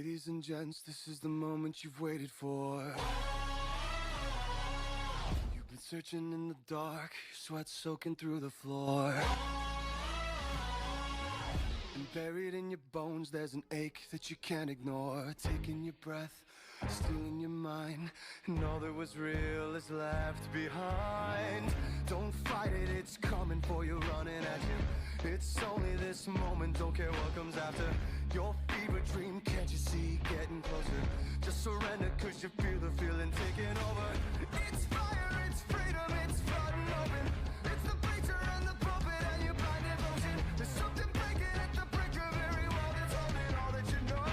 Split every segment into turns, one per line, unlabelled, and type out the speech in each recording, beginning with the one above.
Ladies and gents, this is the moment you've waited for. You've been searching in the dark, your sweat soaking through the floor. And buried in your bones, there's an ache that you can't ignore. Taking your breath, stealing your mind, and all that was real is left behind. Don't fight it, it's coming for you, running at you. It's only this moment, don't care what comes after. Your fever dream, can't you see, getting closer. Just surrender, cause you feel the feeling taking over. It's fire, it's freedom, it's flooding open. It's the preacher and the pulpit and your blind devotion. There's something breaking at the brink of every wall that's holding all that you know.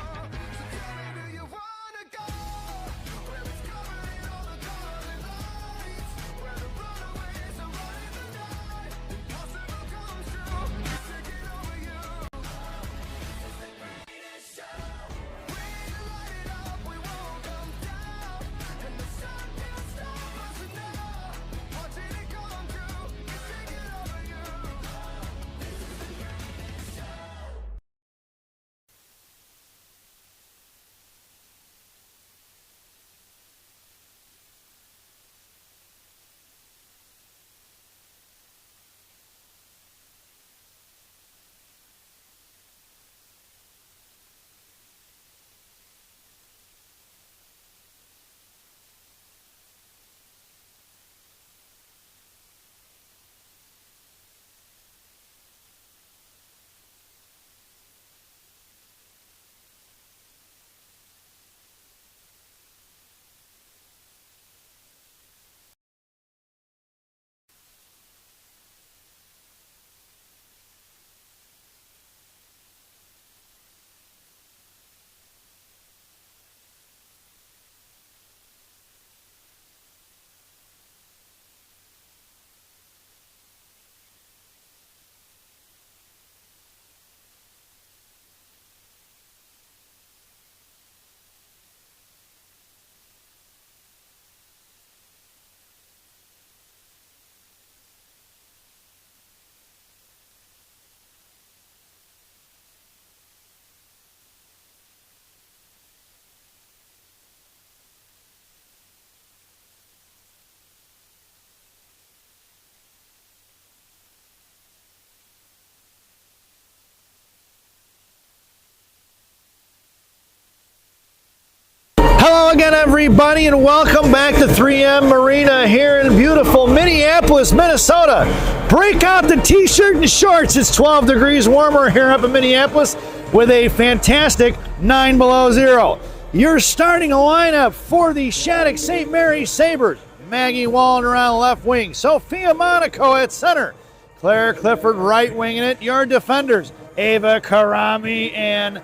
So tell me, do you wanna go where it's covered in all the colored lights, where the runaways are running the night? Impossible comes true, it's taking over you. Bring the light up, we won't come down, and the sun can't stop us now. Watching it come true, it's taking over you.
Hello again, everybody, and welcome back to 3M Marina here in beautiful Minneapolis, Minnesota. Break out the t-shirt and shorts. It's 12 degrees warmer here up in Minneapolis with a fantastic 9 below zero. Your starting lineup for the Shattuck St. Mary Sabres. Maggie Wallner on left wing. Sophia Monaco at center. Claire Clifford right winging it. Your defenders, Ava Karami and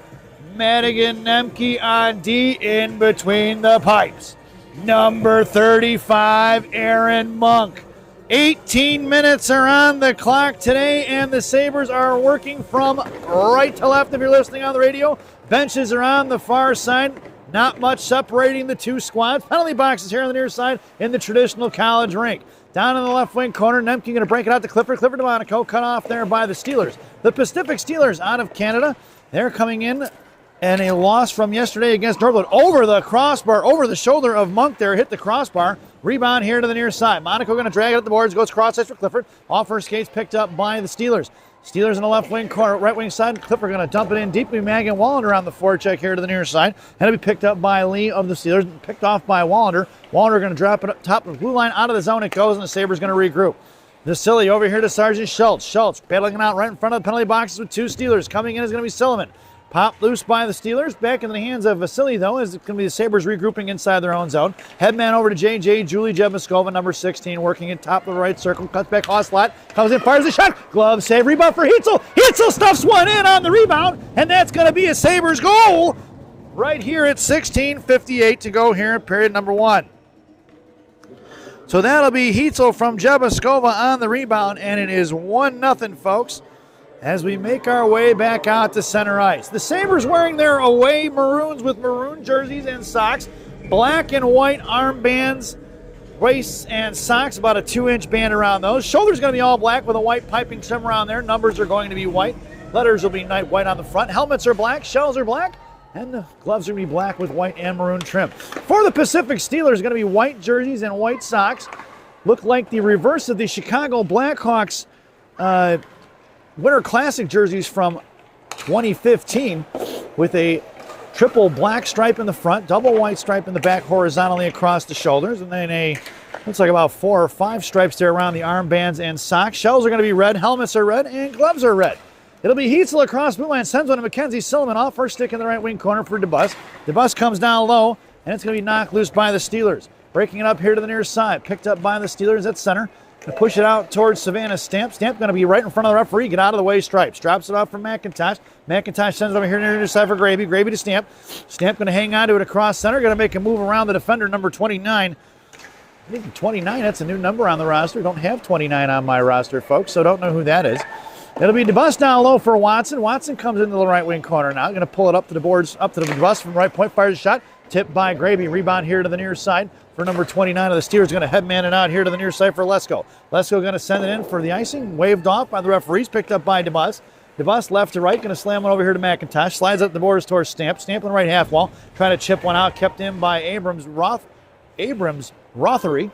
Madigan Nemke on D in between the pipes. Number 35, Aaron Monk. 18 minutes are on the clock today, and the Sabres are working from right to left if you're listening on the radio. Benches are on the far side. Not much separating the two squads. Penalty boxes here on the near side in the traditional college rink. Down in the left wing corner, Nemke going to break it out to Clifford. Clifford to Monaco, cut off there by the Steelers. The Pacific Steelers out of Canada. They're coming in. And a loss from yesterday against Northwood over the crossbar, over the shoulder of Monk there, hit the crossbar. Rebound here to the near side. Monaco going to drag it at the boards, goes cross-ice for Clifford. Off her skates, picked up by the Steelers. Steelers in the left wing corner, right wing side. Clifford going to dump it in deeply. Maggie Wallander on the forecheck here to the near side. And it'll be picked up by Lee of the Steelers, picked off by Wallander. Wallander going to drop it up top of the blue line, out of the zone it goes, and the Sabres going to regroup. Vasily over here to Sergeant Schultz. Schultz battling it out right in front of the penalty boxes with two Steelers. Coming in is going to be Silliman. Popped loose by the Steelers. Back in the hands of Vasily, though, is going to be the Sabres regrouping inside their own zone. Headman over to JJ. Julie Jebmaskova, number 16, working in top of the right circle. Cuts back Hoslot. Comes in, fires the shot. Glove save. Rebound for Hitzel. Hitzel stuffs one in on the rebound, and that's going to be a Sabres goal right here at 16:58 to go here in period number one. So that'll be Hitzel from Jebmaskova on the rebound, and it is 1-0, folks, as we make our way back out to center ice. The Sabres wearing their away maroons with maroon jerseys and socks, black and white armbands, waists, and socks, about a 2-inch band around those. Shoulders going to be all black with a white piping trim around there. Numbers are going to be white. Letters will be night white on the front. Helmets are black. Shells are black. And the gloves are going to be black with white and maroon trim. For the Pacific Steelers, going to be white jerseys and white socks. Look like the reverse of the Chicago Blackhawks Winter Classic jerseys from 2015 with a triple black stripe in the front, double white stripe in the back horizontally across the shoulders, and then looks like about 4 or 5 stripes there around the armbands and socks. Shells are going to be red, helmets are red, and gloves are red. It'll be Heitzel across blue line, sends one to Mackenzie Silliman off first stick in the right wing corner for DeBus. DeBus comes down low, and it's going to be knocked loose by the Steelers. Breaking it up here to the near side, picked up by the Steelers at center. Going to push it out towards Savannah Stamp. Stamp going to be right in front of the referee. Get out of the way, Stripes. Drops it off from McIntosh. McIntosh sends it over here to the near side for Gravy. Gravy to Stamp. Stamp going to hang on to it across center. Going to make a move around the defender, number 29. I think 29, that's a new number on the roster. Don't have 29 on my roster, folks, so don't know who that is. It'll be DeBus down low for Watson. Watson comes into the right wing corner now. Going to pull it up to the boards, up to the DeBus from right point. Fires a shot. Tipped by Gravy. Rebound here to the near side for number 29 of the Steelers. Going to headman it out here to the near side for Lesko. Lesko going to send it in for the icing. Waved off by the referees. Picked up by DeBus. DeBus left to right. Going to slam one over here to McIntosh. Slides up the boards towards Stamp. Stamp on the right half wall. Trying to chip one out. Kept in by Abrams Rothery.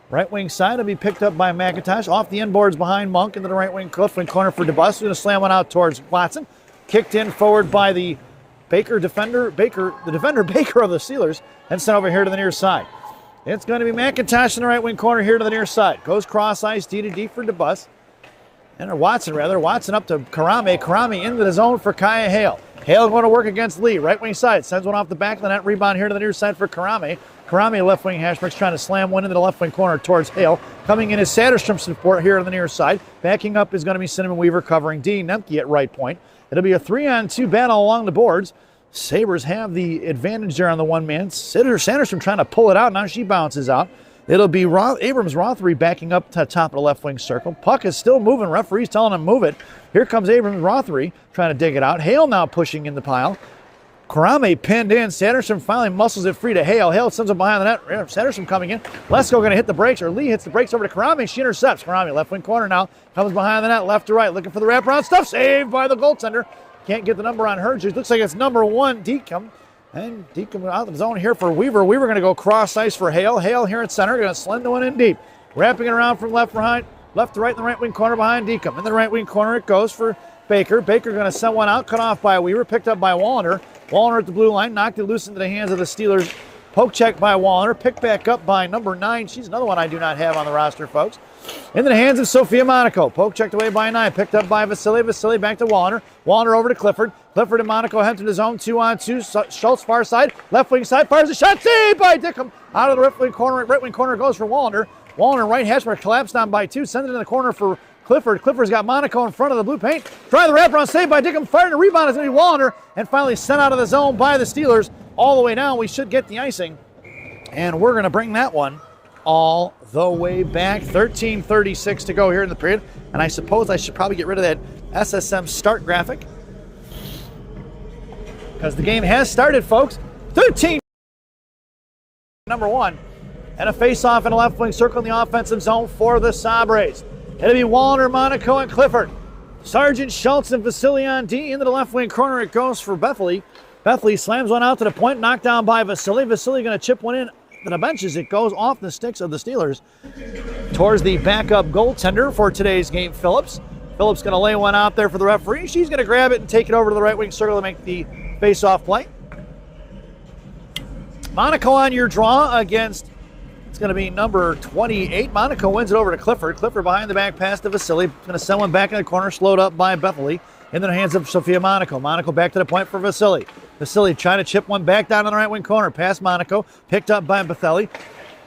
Right wing side will be picked up by McIntosh. Off the inboards behind Monk into the right wing cliff wing corner for DeBus. Going to slam one out towards Watson. Kicked in forward by the defender Baker of the Steelers, and sent over here to the near side. It's going to be McIntosh in the right wing corner here to the near side. Goes cross ice, D to D for DeBus. And Watson up to Karame. Karame into the zone for Kaya Hale. Hale going to work against Lee. Right wing side. Sends one off the back of the net. Rebound here to the near side for Karame. Karame left wing hashbricks trying to slam one into the left wing corner towards Hale. Coming in is Satterstrom support here on the near side. Backing up is going to be Cinnamon Weaver covering D. Nemke at right point. It'll be a 3-on-2 battle along the boards. Sabres have the advantage there on the one man. Sanderson trying to pull it out. Now she bounces out. It'll be Abrams Rothery backing up to the top of the left wing circle. Puck is still moving. Referee's telling him move it. Here comes Abrams Rothery trying to dig it out. Hale now pushing in the pile. Karame pinned in. Sanderson finally muscles it free to Hale. Hale sends it behind the net. Sanderson coming in. Lesko going to hit the brakes, or Lee hits the brakes over to Karame. She intercepts. Karame left wing corner now. Comes behind the net, left to right. Looking for the wraparound stuff. Saved by the goaltender. Can't get the number on her. It looks like it's number 1, Deacom. And Deacom out of the zone here for Weaver. Weaver going to go cross ice for Hale. Hale here at center. Going to send the one in deep. Wrapping it around from left to right in the right wing corner behind Deacom. In the right wing corner it goes for Baker. Baker going to send one out. Cut off by Weaver. Picked up by Wallner. Wallner at the blue line. Knocked it loose into the hands of the Steelers. Poke check by Wallner. Picked back up by number 9. She's another one I do not have on the roster, folks. Into the hands of Sophia Monaco. Poke checked away by 9. Picked up by Vasily. Vasily back to Wallner. Wallner over to Clifford. Clifford and Monaco head to the zone. 2-on-2. Schultz far side. Left wing side. Fires a shot. Saved by Dickham. Out of the right wing corner. Right wing corner goes for Wallner. Wallner right hash mark collapsed down by 2. Sends it in the corner for Clifford. Clifford's got Monaco in front of the blue paint. Try the wraparound. Saved by Dickham. Fired a rebound. It's going to be Wallner. And finally sent out of the zone by the Steelers. All the way down. We should get the icing. And we're going to bring that one all the way back. 13:36 to go here in the period. And I suppose I should probably get rid of that SSM start graphic, because the game has started, folks. 13, number 1. And a face-off in the left wing circle in the offensive zone for the Sabres. It'll be Wallner, Monaco, and Clifford. Sergeant Schultz and Vasily on D. Into the left wing corner it goes for Bethely. Bethely slams one out to the point, knocked down by Vasily. Vasily going to chip one in to the benches. It goes off the sticks of the Steelers towards the backup goaltender for today's game, Phillips. Phillips going to lay one out there for the referee. She's going to grab it and take it over to the right wing circle to make the face-off play. Monaco on your draw against, it's going to be number 28. Monaco wins it over to Clifford. Clifford behind the back pass to Vasily. Going to send one back in the corner, slowed up by Bethely. In the hands of Sophia Monaco. Monaco back to the point for Vasily. Vasily trying to chip one back down in the right wing corner. Past Monaco. Picked up by Bethely.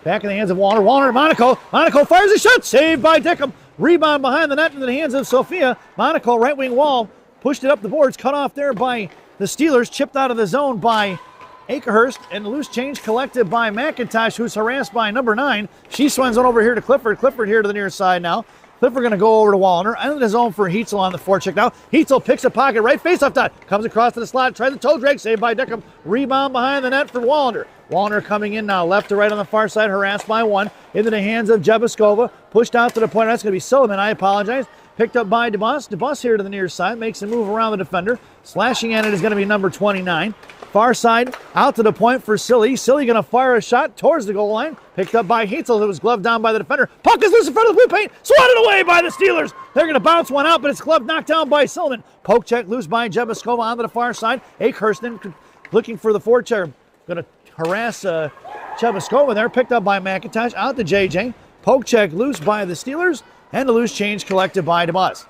Back in the hands of Wallner. Wallner to Monaco. Monaco fires a shot. Saved by Dickham. Rebound behind the net into the hands of Sophia. Monaco right wing wall. Pushed it up the boards. Cut off there by the Steelers. Chipped out of the zone by Akehurst. And loose change collected by McIntosh, who's harassed by number 9. She swings one over here to Clifford. Clifford here to the near side now. Clifford going to go over to Wallner. Into the zone for Heitzel on the forecheck now. Heitzel picks a pocket right face-off dot. Comes across to the slot. Tries the toe drag. Saved by Dickham. Rebound behind the net for Wallner. Wallner coming in now. Left to right on the far side. Harassed by 1. Into the hands of Jebaskova. Pushed out to the point. That's going to be Sullivan. I apologize. Picked up by DeBus. DeBus here to the near side. Makes a move around the defender. Slashing at it is going to be number 29. Far side, out to the point for Silly. Silly going to fire a shot towards the goal line. Picked up by Heitzel. It was gloved down by the defender. Puck is loose in front of the blue paint. Swatted away by the Steelers. They're going to bounce one out, but it's gloved knocked down by Silliman. Poke check loose by Jebaskova onto the far side. Akehursten looking for the forecheck. Going to harass Jebaskova there. Picked up by McIntosh. Out to JJ. Poke check loose by the Steelers. And a loose change collected by DeBus.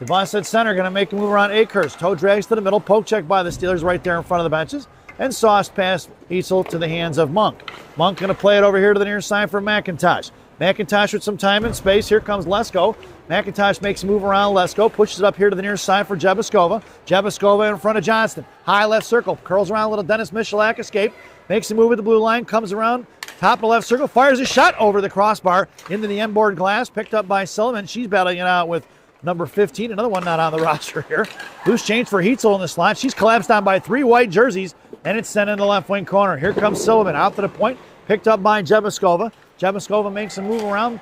DeBus at center, going to make a move around Akehurst. Toe drags to the middle. Poke check by the Steelers right there in front of the benches. And sauce pass Heitzel to the hands of Monk. Monk going to play it over here to the near side for McIntosh. McIntosh with some time and space. Here comes Lesko. McIntosh makes a move around Lesko. Pushes it up here to the near side for Jebaskova. Jebaskova in front of Johnston. High left circle. Curls around a little Dennis Michalak escape. Makes a move at the blue line. Comes around. Top of the left circle. Fires a shot over the crossbar into the end-board glass. Picked up by Sullivan. She's battling it out with number 15. Another one not on the roster here. Loose change for Heitzel in the slot. She's collapsed on by 3 white jerseys. And it's sent in the left wing corner. Here comes Sullivan out to the point. Picked up by Jebaskova. Jebaskova makes a move around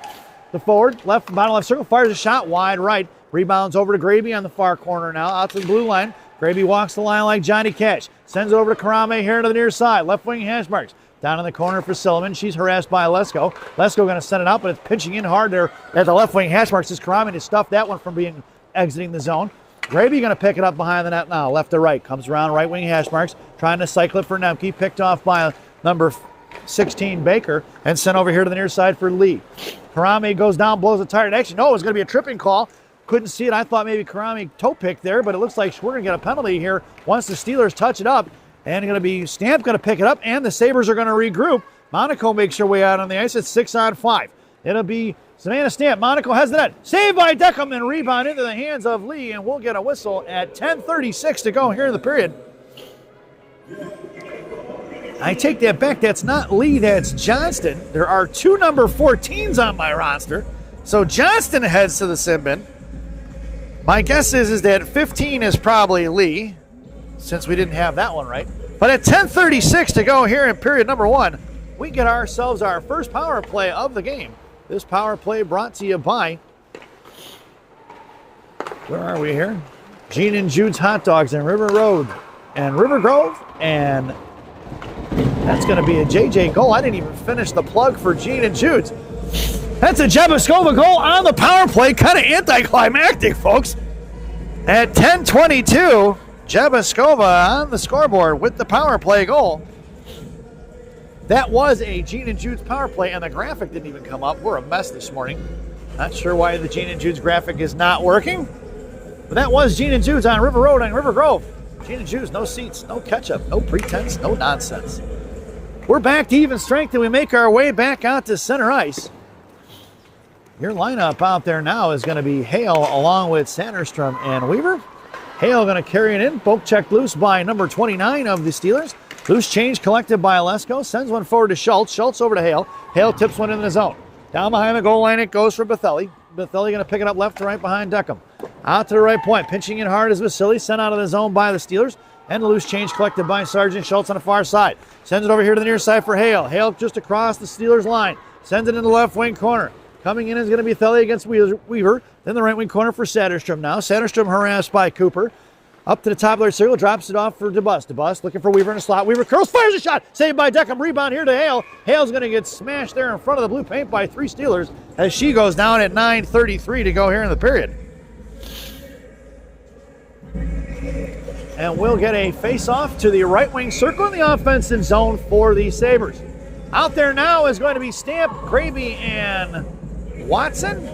the forward. Bottom left circle. Fires a shot wide right. Rebounds over to Graby on the far corner now. Out to the blue line. Graby walks the line like Johnny Cash. Sends it over to Karame here to the near side. Left wing hash marks. Down in the corner for Silliman. She's harassed by Lesko. Lesko going to send it out, but it's pitching in hard there at the left wing hash marks. As Karame to stuff that one from exiting the zone. Graby going to pick it up behind the net now. Left to right. Comes around right wing hash marks. Trying to cycle it for Nemke. Picked off by number 16 Baker. And sent over here to the near side for Lee. Karame goes down, blows a tire. Actually, no, it was going to be a tripping call. Couldn't see it. I thought maybe Karame toe picked there, but it looks like we're going to get a penalty here once the Steelers touch it up. And going to be Stamp going to pick it up, and the Sabres are going to regroup. Monaco makes her way out on the ice. It's 6-on-5. It'll be Savannah Stamp. Monaco has the net. Saved by Deckham and rebound into the hands of Lee, and we'll get a whistle at 10:36 to go here in the period. I take that back. That's not Lee, that's Johnston. There are 2 number 14s on my roster. So Johnston heads to the sin bin. My guess is that 15 is probably Lee, since we didn't have that one right. But at 10:36 to go here in period number 1, we get ourselves our first power play of the game. This power play brought to you by, where are we here? Gene and Jude's Hot Dogs in River Road and River Grove. And that's going to be a JJ goal. I didn't even finish the plug for Gene and Jude's. That's a Jebaskova goal on the power play. Kind of anticlimactic, folks. At 10:22, Jebaskova on the scoreboard with the power play goal. That was a Gene and Jude's power play, and the graphic didn't even come up. We're a mess this morning. Not sure why the Gene and Jude's graphic is not working. But that was Gene and Jude's on River Road and River Grove. Gene and Jude's, no seats, no ketchup, no pretense, no nonsense. We're back to even strength, and we make our way back out to center ice. Your lineup out there now is going to be Hale along with Sanderstrom and Weaver. Hale going to carry it in. Poke check loose by number 29 of the Steelers. Loose change collected by Lesko. Sends one forward to Schultz. Schultz over to Hale. Hale tips one in the zone. Down behind the goal line it goes for Bethelli. Bethelli going to pick it up left to right behind Deckham. Out to the right point. Pinching in hard is Vasily. Sent out of the zone by the Steelers. And a loose change collected by Sergeant Schultz on the far side. Sends it over here to the near side for Hale. Hale just across the Steelers line. Sends it in the left wing corner. Coming in is going to be Bethelli against Weaver. Then the right wing corner for Satterstrom now. Satterstrom harassed by Cooper. Up to the top of their circle, drops it off for DeBus. DeBus looking for Weaver in a slot. Weaver curls, fires a shot. Saved by Deckham. Rebound here to Hale. Hale's going to get smashed there in front of the blue paint by 3 Steelers as she goes down at 9:33 to go here in the period. And we'll get a face-off to the right wing circle in the offensive zone for the Sabres. Out there now is going to be Stamp, Graby, and Watson.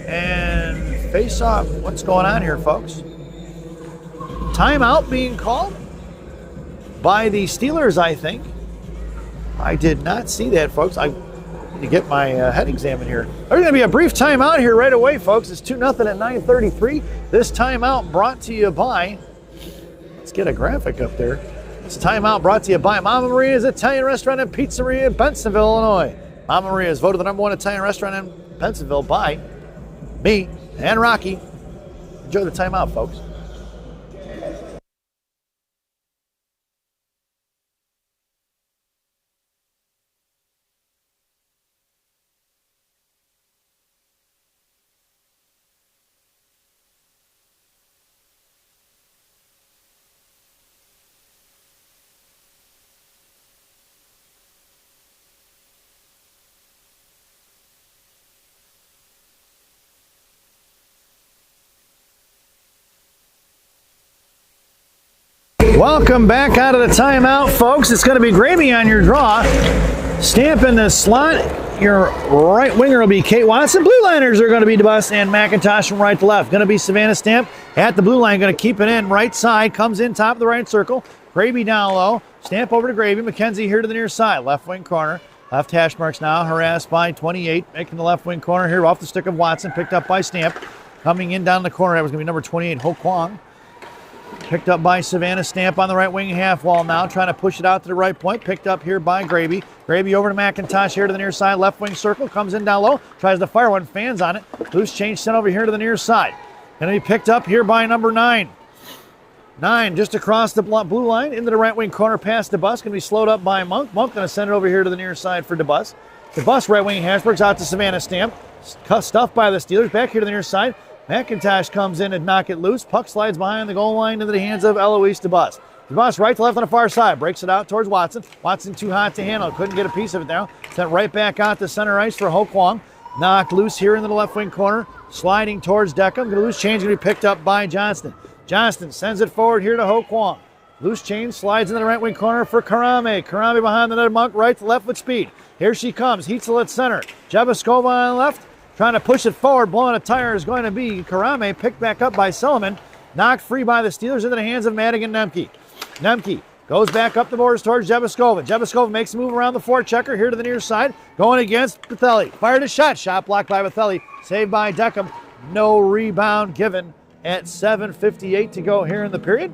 And face-off. What's going on here, folks? Timeout being called by the Steelers, I think. I did not see that, folks. I need to get my head examined here. There's going to be a brief timeout here right away, folks. It's 2-0 at 9:33. This timeout brought to you by, let's get a graphic up there. This timeout brought to you by Mama Maria's Italian Restaurant and Pizzeria in Bensenville, Illinois. Mama Maria is voted the #1 Italian restaurant in Bensenville by me and Rocky. Enjoy the timeout, folks. Welcome back out of the timeout, folks. It's going to be Gravy on your draw. Stamp in the slot. Your right winger will be Kate Watson. Blue liners are going to be DeBus and McIntosh from right to left. Going to be Savannah Stamp at the blue line. Going to keep it in. Right side. Comes in top of the right circle. Gravy down low. Stamp over to Gravy. McKenzie here to the near side. Left wing corner. Left hash marks now. Harassed by 28. Making the left wing corner here off the stick of Watson. Picked up by Stamp. Coming in down the corner. That was going to be number 28, Ho Kwang. Picked up by Savannah Stamp on the right wing half wall now, trying to push it out to the right point. Picked up here by Gravy. Gravy over to McIntosh here to the near side. Left wing circle, comes in down low, tries to fire one, fans on it. Loose change sent over here to the near side. Going to be picked up here by number 9. 9 just across the blue line into the right wing corner past DeBus. Going to be slowed up by Monk. Monk going to send it over here to the near side for DeBus. DeBus right wing Hashberg's out to Savannah Stamp. Stuffed by the Steelers. Back here to the near side. McIntosh comes in and knock it loose. Puck slides behind the goal line into the hands of Eloise DeBus. DeBus right to left on the far side. Breaks it out towards Watson. Watson too hot to handle. Couldn't get a piece of it now. Sent right back out to center ice for Ho Kwang. Knocked loose here into the left wing corner. Sliding towards Deckham. Going to lose change. Going to be picked up by Johnston. Johnston sends it forward here to Ho Kwang. Loose change slides into the right wing corner for Karame. Karame behind the net of Monk. Right to left with speed. Here she comes. Heitzel at center. Jebaskova on the left. Trying to push it forward, blowing a tire is going to be Karame, picked back up by Silliman. Knocked free by the Steelers into the hands of Madigan Nemke. Nemke goes back up the boards towards Jebaskova. Jebaskova makes a move around the forechecker here to the near side, going against Bathelli. Fired a shot. Shot blocked by Bathelli. Saved by Deckham. No rebound given at 7:58 to go here in the period.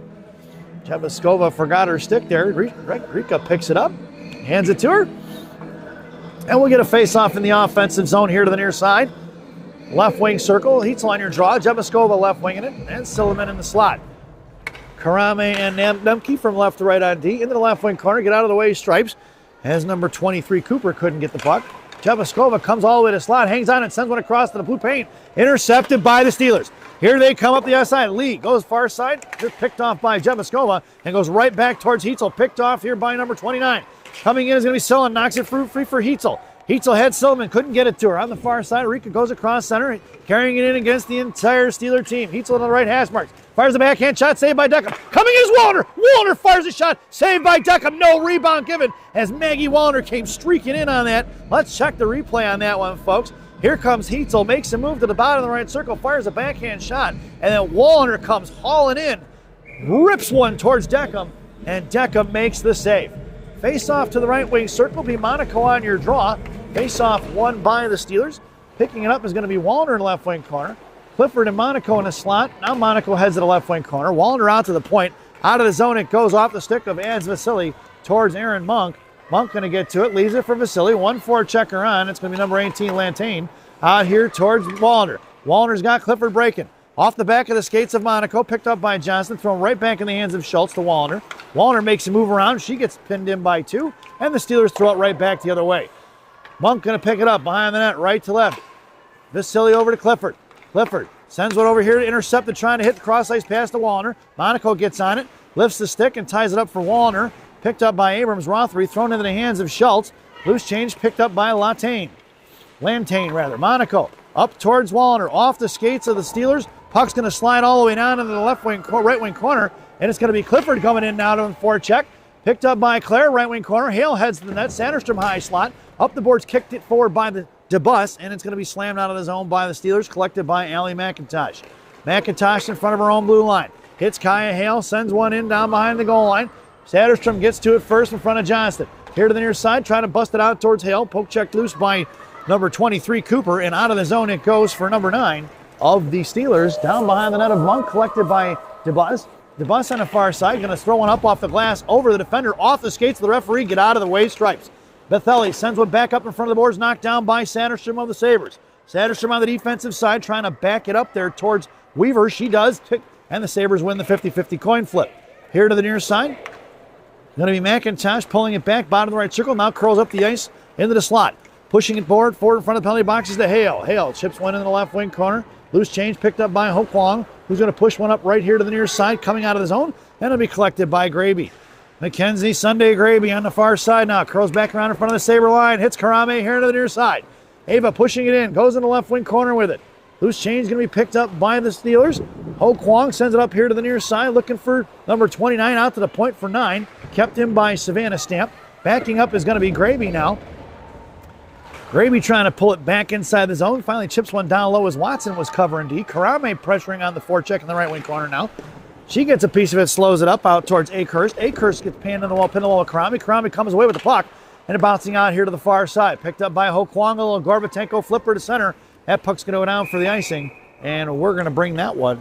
Jebaskova forgot her stick there. Rika picks it up, hands it to her. And we'll get a face-off in the offensive zone here to the near side. Left wing circle. Heitzel on your draw. Jebaskova left winging it. And Silliman in the slot. Karame and Nemke from left to right on D. Into the left wing corner. Get out of the way, Stripes. As number 23, Cooper, couldn't get the puck. Jebaskova comes all the way to the slot. Hangs on and sends one across to the blue paint. Intercepted by the Steelers. Here they come up the outside. Lee goes far side. Just picked off by Jebaskova. And goes right back towards Heitzel. Picked off here by number 29. Coming in is going to be Silliman, knocks it free for Heitzel. Heitzel had Silliman, couldn't get it to her. On the far side, Rika goes across center, carrying it in against the entire Steeler team. Heitzel on the right hash marks. Fires the backhand shot, saved by Deckham. Coming in is Wallner. Wallner fires a shot, saved by Deckham. No rebound given as Maggie Wallner came streaking in on that. Let's check the replay on that one, folks. Here comes Heitzel, makes a move to the bottom of the right circle, fires a backhand shot, and then Wallner comes hauling in, rips one towards Deckham, and Deckham makes the save. Face off to the right wing circle, be Monaco on your draw. Face off won by the Steelers. Picking it up is going to be Wallner in the left wing corner. Clifford and Monaco in the slot. Now Monaco heads to the left wing corner. Wallner out to the point. Out of the zone, it goes off the stick of Ads Vasily towards Aaron Monk. Monk going to get to it, leaves it for Vasily. 1-4 checker on. It's going to be number 18, Lantain. Out here towards Wallner. Wallner's got Clifford breaking. Off the back of the skates of Monaco, picked up by Johnson, thrown right back in the hands of Schultz to Wallner. Wallner makes a move around. She gets pinned in by 2, and the Steelers throw it right back the other way. Monk going to pick it up behind the net, right to left. Vasily over to Clifford. Clifford sends one over here to intercept it, trying to hit the cross ice pass to Wallner. Monaco gets on it, lifts the stick and ties it up for Wallner. Picked up by Abrams. Rothery thrown into the hands of Schultz. Loose change picked up by Lantain. Monaco up towards Wallner, off the skates of the Steelers. Puck's going to slide all the way down into the right wing corner, and it's going to be Clifford coming in now to the forecheck. Picked up by Claire, right wing corner. Hale heads to the net. Sanderstrom high slot. Up the boards, kicked it forward by the DeBus, and it's going to be slammed out of the zone by the Steelers, collected by Allie McIntosh. McIntosh in front of her own blue line. Hits Kaya Hale, sends one in down behind the goal line. Sanderstrom gets to it first in front of Johnston. Here to the near side, trying to bust it out towards Hale. Poke checked loose by number 23, Cooper, and out of the zone it goes for number 9 of the Steelers. Down behind the net of Monk, collected by DeBus. DeBus on the far side, going to throw one up off the glass, over the defender, off the skates of the referee, get out of the way, Stripes. Bethelli sends one back up in front of the boards, knocked down by Sanderstrom of the Sabres. Sanderstrom on the defensive side, trying to back it up there towards Weaver. She does, and the Sabres win the 50-50 coin flip. Here to the near side, going to be McIntosh pulling it back, bottom of the right circle, now curls up the ice into the slot. Pushing it forward in front of the penalty boxes to Hale. Hale chips one in the left wing corner. Loose change picked up by Ho Kwang, who's going to push one up right here to the near side, coming out of the zone, and it'll be collected by Graby. McKenzie, Sunday Graby on the far side now. Curls back around in front of the Sabre line. Hits Karame here to the near side. Ava pushing it in. Goes in the left wing corner with it. Loose change going to be picked up by the Steelers. Ho Kwong sends it up here to the near side, looking for number 29 out to the point for 9. Kept in by Savannah Stamp. Backing up is going to be Graby now. Graby trying to pull it back inside the zone. Finally chips one down low as Watson was covering D. Karame pressuring on the forecheck in the right wing corner now. She gets a piece of it, slows it up out towards Akehurst. Akehurst gets pinned on the wall, with Karame. Karame comes away with the puck and it bouncing out here to the far side. Picked up by Ho Kwong, a little Gorbatenko flipper to center. That puck's going to go down for the icing, and we're going to bring that one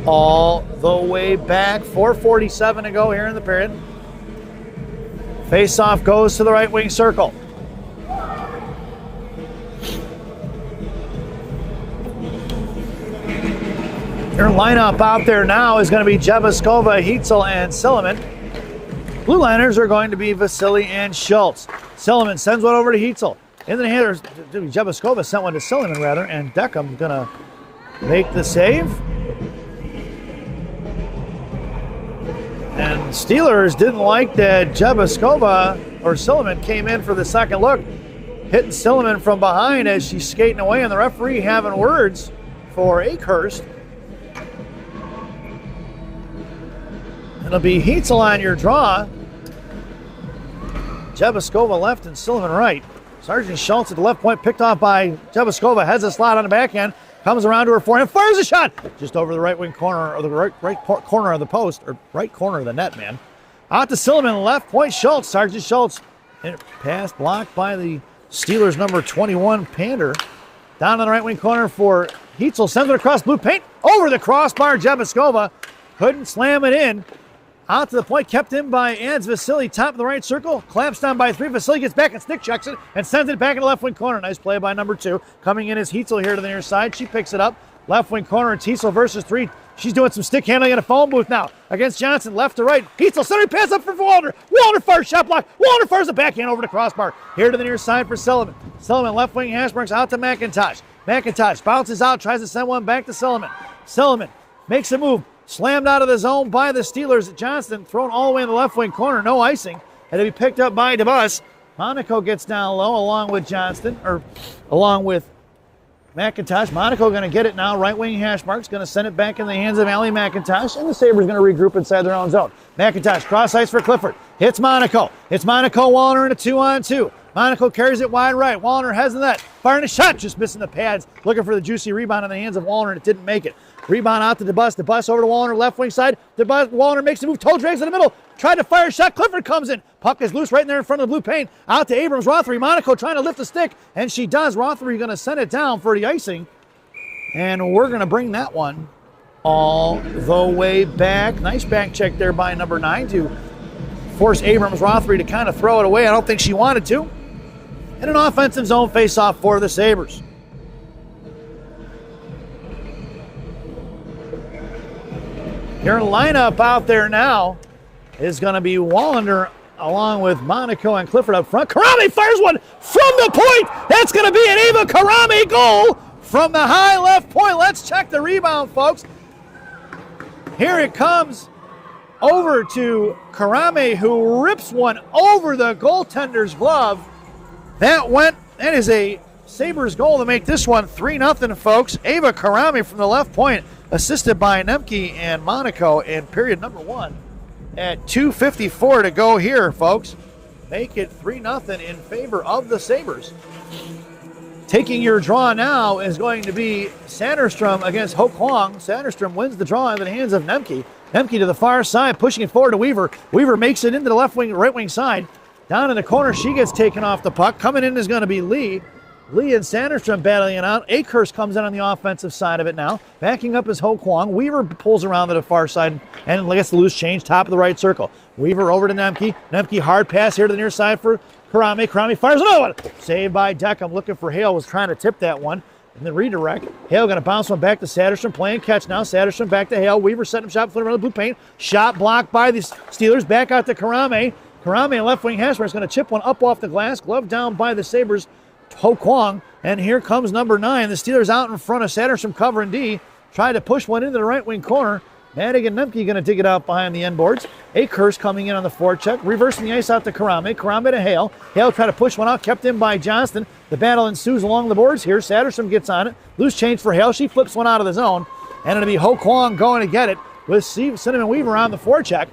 all the way back. 4:47 to go here in the period. Face-off goes to the right wing circle. Your lineup out there now is going to be Jebaskova, Heitzel, and Silliman. Blue liners are going to be Vasily and Schultz. Silliman sends one over to Heitzel. In the hand, Jebaskova sent one to Silliman, rather, and Deckham's going to make the save. And Steelers didn't like that Jebaskova or Silliman came in for the second look, hitting Silliman from behind as she's skating away, and the referee having words for Akehurst. It'll be Heitzel on your draw. Jebaskova left and Silliman right. Sergeant Schultz at the left point, picked off by Jebaskova, has a slot on the backhand, comes around to her forehand, fires a shot just over the right wing corner, or the right corner of the post, or right corner of the net, man. Out to Silliman, left point, Schultz, Sergeant Schultz. Pass blocked by the Steelers' number 21, Pander. Down on the right wing corner for Heitzel, sends it across blue paint, over the crossbar, Jebaskova couldn't slam it in. Out to the point, kept in by Ads Vasily, top of the right circle, clamps down by 3. Vasily gets back and stick checks it and sends it back in the left wing corner. Nice play by number 2. Coming in is Heitzel here to the near side. She picks it up. Left wing corner, it's Heitzel versus 3. She's doing some stick handling in a phone booth now against Johnson, left to right. Heitzel centering pass up for Wallner. Wallner fires shot block. Wallner fires the backhand over the crossbar. Here to the near side for Silliman. Silliman left wing hash marks out to McIntosh. McIntosh bounces out, tries to send one back to Silliman. Silliman makes a move. Slammed out of the zone by the Steelers. Johnston thrown all the way in the left wing corner. No icing. And to be picked up by DeBus. Monaco gets down low along with Johnston, or along with McIntosh. Monaco going to get it now. Right wing hash marks. Going to send it back in the hands of Allie McIntosh. And the Sabres going to regroup inside their own zone. McIntosh cross ice for Clifford. Hits Monaco. It's Monaco Wallner in a 2-on-2. Monaco carries it wide right. Wallner has the net. Firing a shot, just missing the pads. Looking for the juicy rebound in the hands of Wallner, and it didn't make it. Rebound out to DeBus. DeBus over to Wallner, left wing side. DeBus, Wallner makes a move. Toe drags in the middle. Tried to fire a shot. Clifford comes in. Puck is loose right in there in front of the blue paint. Out to Abrams. Rothery. Monaco trying to lift the stick, and she does. Rothery going to send it down for the icing. And we're going to bring that one all the way back. Nice back check there by number 9 to force Abrams Rothery to kind of throw it away. I don't think she wanted to. And an offensive zone face-off for the Sabres. Your lineup out there now is going to be Wallander along with Monaco and Clifford up front. Karame fires one from the point. That's going to be an Ava Karame goal from the high left point. Let's check the rebound, folks. Here it comes over to Karame, who rips one over the goaltender's glove. That is a Sabres goal to make this one 3-0, folks. Ava Karame from the left point, assisted by Nemke and Monaco in period number 1 at 2:54 to go here, folks. Make it 3-0 in favor of the Sabres. Taking your draw now is going to be Sanderstrom against Ho Kwong. Sanderstrom wins the draw into the hands of Nemke. Nemke to the far side, pushing it forward to Weaver. Weaver makes it into the left wing, right wing side. Down in the corner, she gets taken off the puck. Coming in is going to be Lee. Lee and Sanderstrom battling it out. Akehurst comes in on the offensive side of it now. Backing up is Ho Kwong. Weaver pulls around to the far side and gets the loose change, top of the right circle. Weaver over to Nemke. Nemke hard pass here to the near side for Karame. Karame fires another one. Saved by Deckham. Looking for Hale. Was trying to tip that one. And then redirect. Hale going to bounce one back to Sanderstrom. Playing catch now. Sanderstrom back to Hale. Weaver setting him shot in front of the blue paint. Shot blocked by the Steelers. Back out to Karame. Karame, left wing hash mark, is going to chip one up off the glass. Glove down by the Sabres. Ho Kwong. And here comes number 9. The Steelers out in front of Sanderstrom covering D. Tried to push one into the right wing corner. Madigan Nemke going to dig it out behind the end boards. Akehurst coming in on the forecheck. Reversing the ice out to Karame. Karame to Hale. Hale trying to push one out. Kept in by Johnston. The battle ensues along the boards here. Sanderstrom gets on it. Loose change for Hale. She flips one out of the zone. And it'll be Ho Kwang going to get it with Cinnamon Weaver on the forecheck.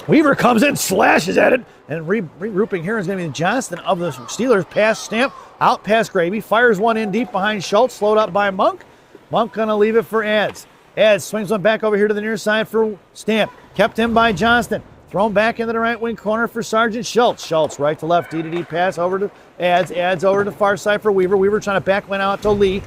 Weaver comes in, slashes at it, and regrouping here is going to be Johnston of the Steelers. Pass Stamp, out past Gravy, fires one in deep behind Schultz, slowed up by Monk. Monk going to leave it for Ads. Ads swings one back over here to the near side for Stamp. Kept in by Johnston. Thrown back into the right wing corner for Sergeant Schultz. Schultz right to left, D-to-D pass over to Ads. Ads over to the far side for Weaver. Weaver trying to back one out to Lee.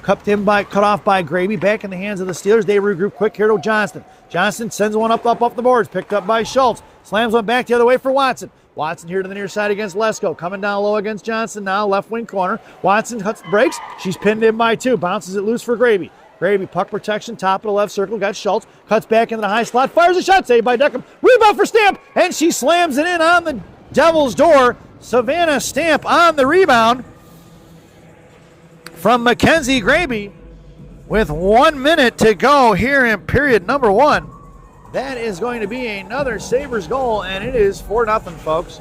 Cut off by Gravy. Back in the hands of the Steelers. They regroup quick here to Johnston. Johnston sends one up the boards. Picked up by Schultz. Slams one back the other way for Watson. Watson here to the near side against Lesko. Coming down low against Johnson now. Left wing corner. Watson cuts breaks. She's pinned in by 2. Bounces it loose for Gravy. Gravy, puck protection, top of the left circle. Got Schultz. Cuts back into the high slot. Fires a shot. Saved by Deckham. Rebound for Stamp. And she slams it in on the Devil's door. Savannah Stamp on the rebound from Mackenzie Gravy with 1 minute to go here in period number 1. That is going to be another Sabres goal, and it is 4-0, folks.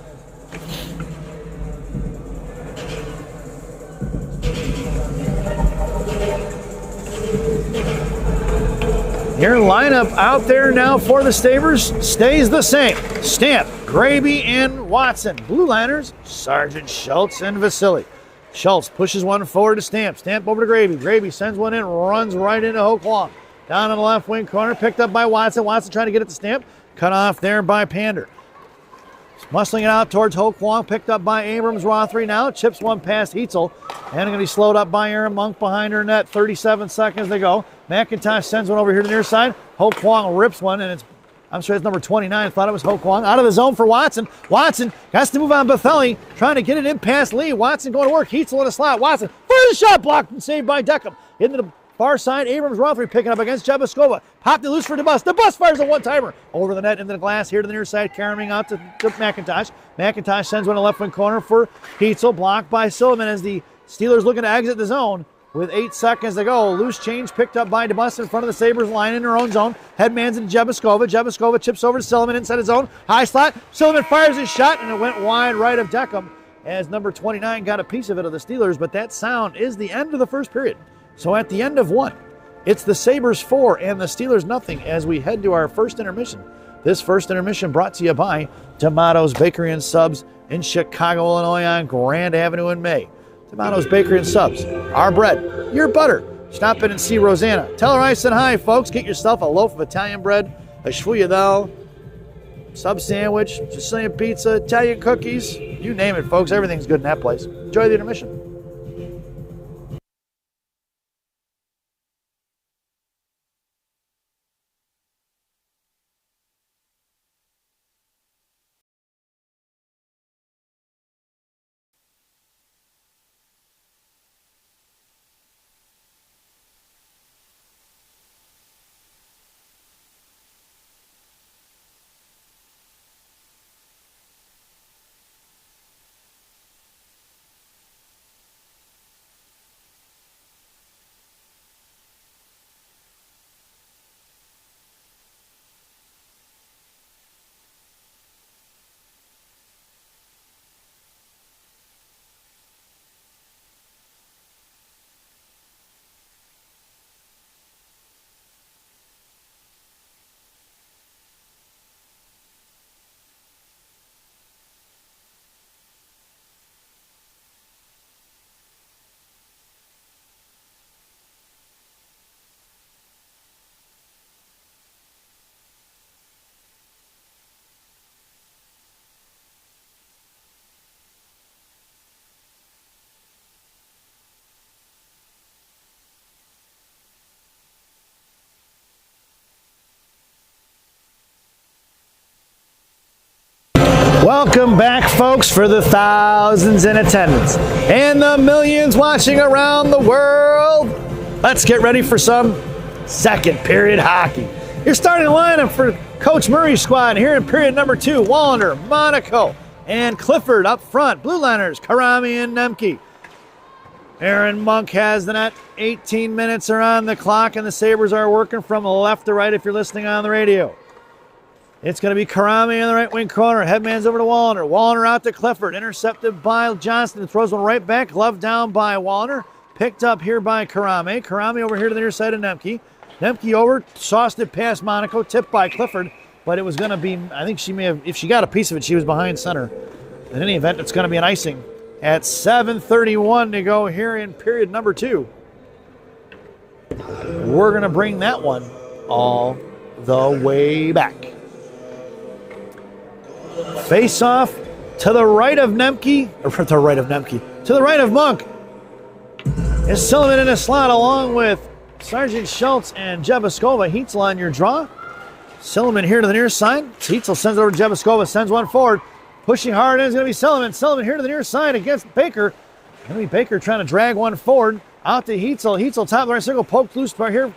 Your lineup out there now for the Sabres stays the same. Stamp, Gravy, and Watson. Blue liners, Sergeant Schultz and Vasily. Schultz pushes one forward to Stamp. Stamp over to Gravy. Gravy sends one in, runs right into Ho Kwang. Down on the left wing corner, picked up by Watson. Watson trying to get it to Stamp. Cut off there by Pander. Muscling it out towards Ho Kwang, picked up by Abrams Rothery now. Chips one past Heitzel. And going to be slowed up by Aaron Monk behind her net. 37 seconds to go. McIntosh sends one over here to the near side. Ho Kwang rips one, and I'm sure it's number 29. Thought it was Ho Kwang. Out of the zone for Watson. Watson has to move on Bethelli. Trying to get it in past Lee. Watson going to work. Heitzel in a slot. Watson fires a shot, blocked and saved by Deckham. Into the far side, Abrams Rothery picking up against Jabaskova. Popped it loose for DeBus. DeBus fires a one-timer. Over the net into the glass here to the near side, carrying out to McIntosh. McIntosh sends one to left wing corner for Heitzel. Blocked by Silliman as the Steelers looking to exit the zone. With 8 seconds to go, loose change picked up by DeBus in front of the Sabres line in her own zone. Headman's into Jabaskova. Jabaskova chips over to Silliman inside his zone. High slot. Silliman fires his shot, and it went wide right of Deckham as number 29 got a piece of it of the Steelers, but that sound is the end of the first period. So at the end of 1, it's the Sabres 4 and the Steelers nothing as we head to our first intermission. This first intermission brought to you by Tomato's Bakery and Subs in Chicago, Illinois on Grand Avenue in May. Tomato's Bakery and Subs, our bread, your butter. Stop in and see Rosanna. Tell her I said hi, folks. Get yourself a loaf of Italian bread, a shvuyadal, sub sandwich, Sicilian pizza, Italian cookies. You name it, folks. Everything's good in that place. Enjoy the intermission. Welcome back, folks, for the thousands in attendance and the millions watching around the world. Let's get ready for some second period hockey. Your starting lineup for Coach Murray's squad here in period number 2. Wallner, Monaco, and Clifford up front. Blue liners, Karami and Nemke. Aaron Monk has the net. 18 minutes are on the clock, and the Sabres are working from left to right if you're listening on the radio. It's going to be Karami in the right wing corner. Headman's over to Wallner. Wallner out to Clifford. Intercepted by Johnston. Throws one right back. Glove down by Wallner. Picked up here by Karame. Karame over here to the near side of Nemke. Nemke over, sauced it past Monaco, tipped by Clifford, but it was going to be, I think she may have, if she got a piece of it, she was behind center. In any event, it's going to be an icing at 7:31 to go here in period number 2. We're going to bring that one all the way back. Face off to the right of Nemke, or to the right of Nemke, to the right of Monk is Silliman in a slot along with Sergeant Schultz and Jebaskova. Heitzel on your draw. Silliman here to the near side. Heitzel sends it over to Jebaskova, sends one forward. Pushing hard is going to be Silliman. Silliman here to the near side against Baker. Going to be Baker trying to drag one forward. Out to Heitzel. Heitzel top of the right circle, poked loose right here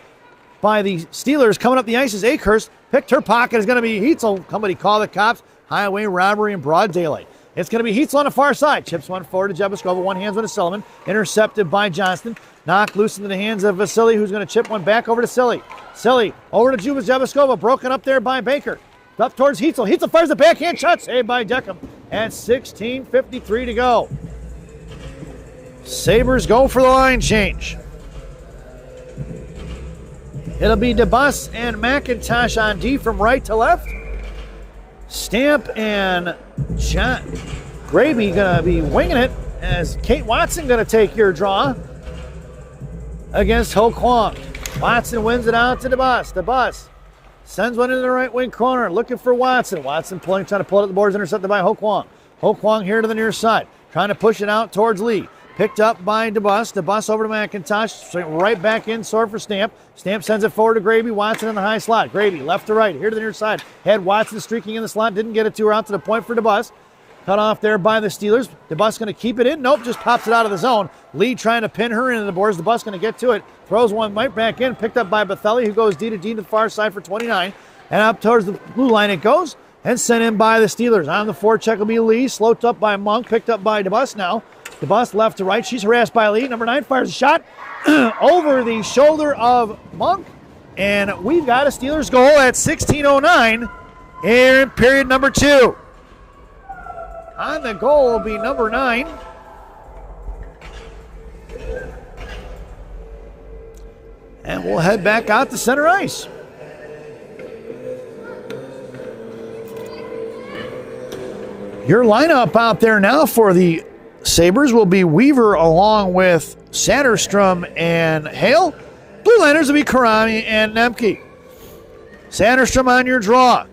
by the Steelers. Coming up the ice is Akehurst. Picked her pocket. Is going to be Heitzel. Somebody call the cops. Highway robbery in broad daylight. It's going to be Heitzel on the far side. Chips one forward to Jebaskova. One hands one to Silliman. Intercepted by Johnston. Knocked loose into the hands of Vasily, who's going to chip one back over to Silly. Silly over to Jebaskova. Broken up there by Baker. Up towards Heitzel. Heitzel fires the backhand shot. Saved by Deckham. At 16:53 to go. Sabres go for the line change. It'll be DeBus and McIntosh on D from right to left. Stamp and John Gravy going to be winging it as Kate Watson going to take your draw against Ho Kwang. Watson wins it out to DeBus. DeBus sends one into the right wing corner, looking for Watson. Watson trying to pull it at the boards, intercepted by Ho Kwang. Ho Kwang here to the near side, trying to push it out towards Lee. Picked up by DeBus. DeBus over to McIntosh, right back in, sword for Stamp. Stamp sends it forward to Gravy. Watson in the high slot. Gravy left to right, here to the near side. Had Watson streaking in the slot, didn't get it to her, out to the point for DeBus. Cut off there by the Steelers. DeBus going to keep it in. Nope, just pops it out of the zone. Lee trying to pin her into the boards. DeBus going to get to it. Throws one right back in. Picked up by Bathelli, who goes D to D to the far side for 29. And up towards the blue line it goes. And sent in by the Steelers. On the forecheck will be Lee. Sloped up by Monk. Picked up by DeBus now. DeBus left to right. She's harassed by Lee. Number 9 fires a shot over the shoulder of Monk. And we've got a Steelers goal at 16:09 in period number 2. On the goal will be number 9. And we'll head back out to center ice. Your lineup out there now for the Sabres will be Weaver along with Satterstrom and Hale. Blue liners will be Karami and Nemke. Satterstrom on your draw.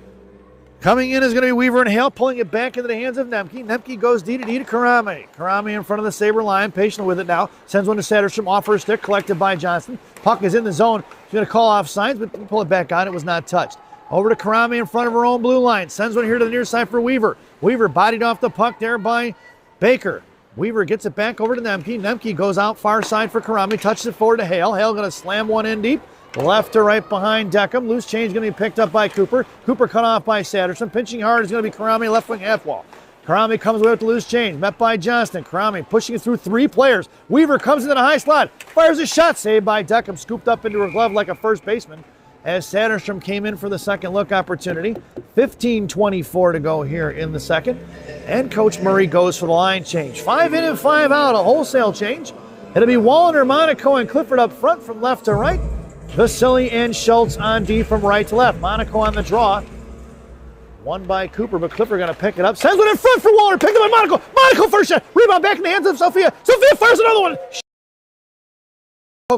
Coming in is going to be Weaver and Hale, pulling it back into the hands of Nemke. Nemke goes D to D to Karami. Karami in front of the Sabre line, patient with it now. Sends one to Satterstrom, off her stick, collected by Johnston. Puck is in the zone. She's going to call off signs, but pull it back on. It was not touched. Over to Karami in front of her own blue line. Sends one here to the near side for Weaver. Weaver bodied off the puck there by Baker. Weaver gets it back over to Nemke. Nemke goes out far side for Karami. Touches it forward to Hale. Hale going to slam one in deep. Left to right behind Deckham. Loose change going to be picked up by Cooper. Cooper cut off by Satterstrom. Pinching hard is going to be Karami, left wing half wall. Karami comes away with the loose change. Met by Johnston. Karami pushing it through 3 players. Weaver comes into the high slot. Fires a shot. Saved by Deckham. Scooped up into her glove like a first baseman as Satterstrom came in for the second look opportunity. 15:24 to go here in the second. And Coach Murray goes for the line change. 5 in and 5 out, a wholesale change. It'll be Wallner, Monaco, and Clifford up front from left to right. Vasily and Schultz on D from right to left. Monaco on the draw. One by Cooper, but Clifford going to pick it up. Sends one in front for Wallner. Picked up by Monaco. Monaco first shot. Rebound back in the hands of Sophia. Sophia fires another one.